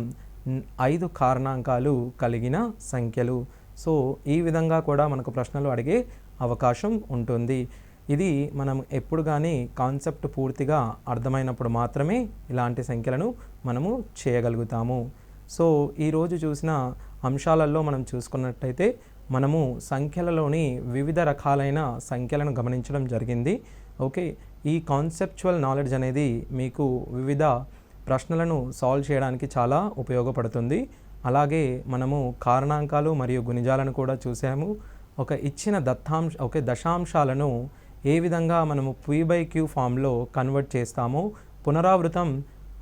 5 కారణాంకాలు కలిగిన సంఖ్యలు. సో ఈ విధంగా కూడా మనకు ప్రశ్నలు అడిగే అవకాశం ఉంటుంది. ఇది మనం ఎప్పుడు కానీ కాన్సెప్ట్ పూర్తిగా అర్థమైనప్పుడు మాత్రమే ఇలాంటి సంఖ్యలను మనము చేయగలుగుతాము. సో ఈరోజు చూసిన అంశాలలో మనం చూసుకున్నట్టయితే మనము సంఖ్యలలోని వివిధ రకాలైన సంఖ్యలను గమనించడం జరిగింది. ఈ కాన్సెప్చువల్ నాలెడ్జ్ అనేది మీకు వివిధ ప్రశ్నలను సాల్వ్ చేయడానికి చాలా ఉపయోగపడుతుంది. అలాగే మనము కారణాంకాలు మరియు గుణిజాలను కూడా చూసాము. ఇచ్చిన దశాంశాలను ఏ విధంగా మనము p/q ఫామ్లో కన్వర్ట్ చేస్తామో, పునరావృతం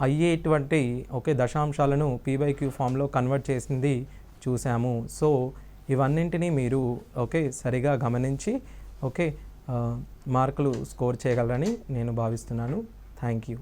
అయ్యేటువంటి ఓకే దశాంశాలను p/q ఫామ్లో కన్వర్ట్ చేసింది చూసాము. సో ఇవన్నింటినీ మీరు ఓకే సరిగా గమనించి ఓకే మార్కులు స్కోర్ చేయగలరని నేను భావిస్తున్నాను. Thank you.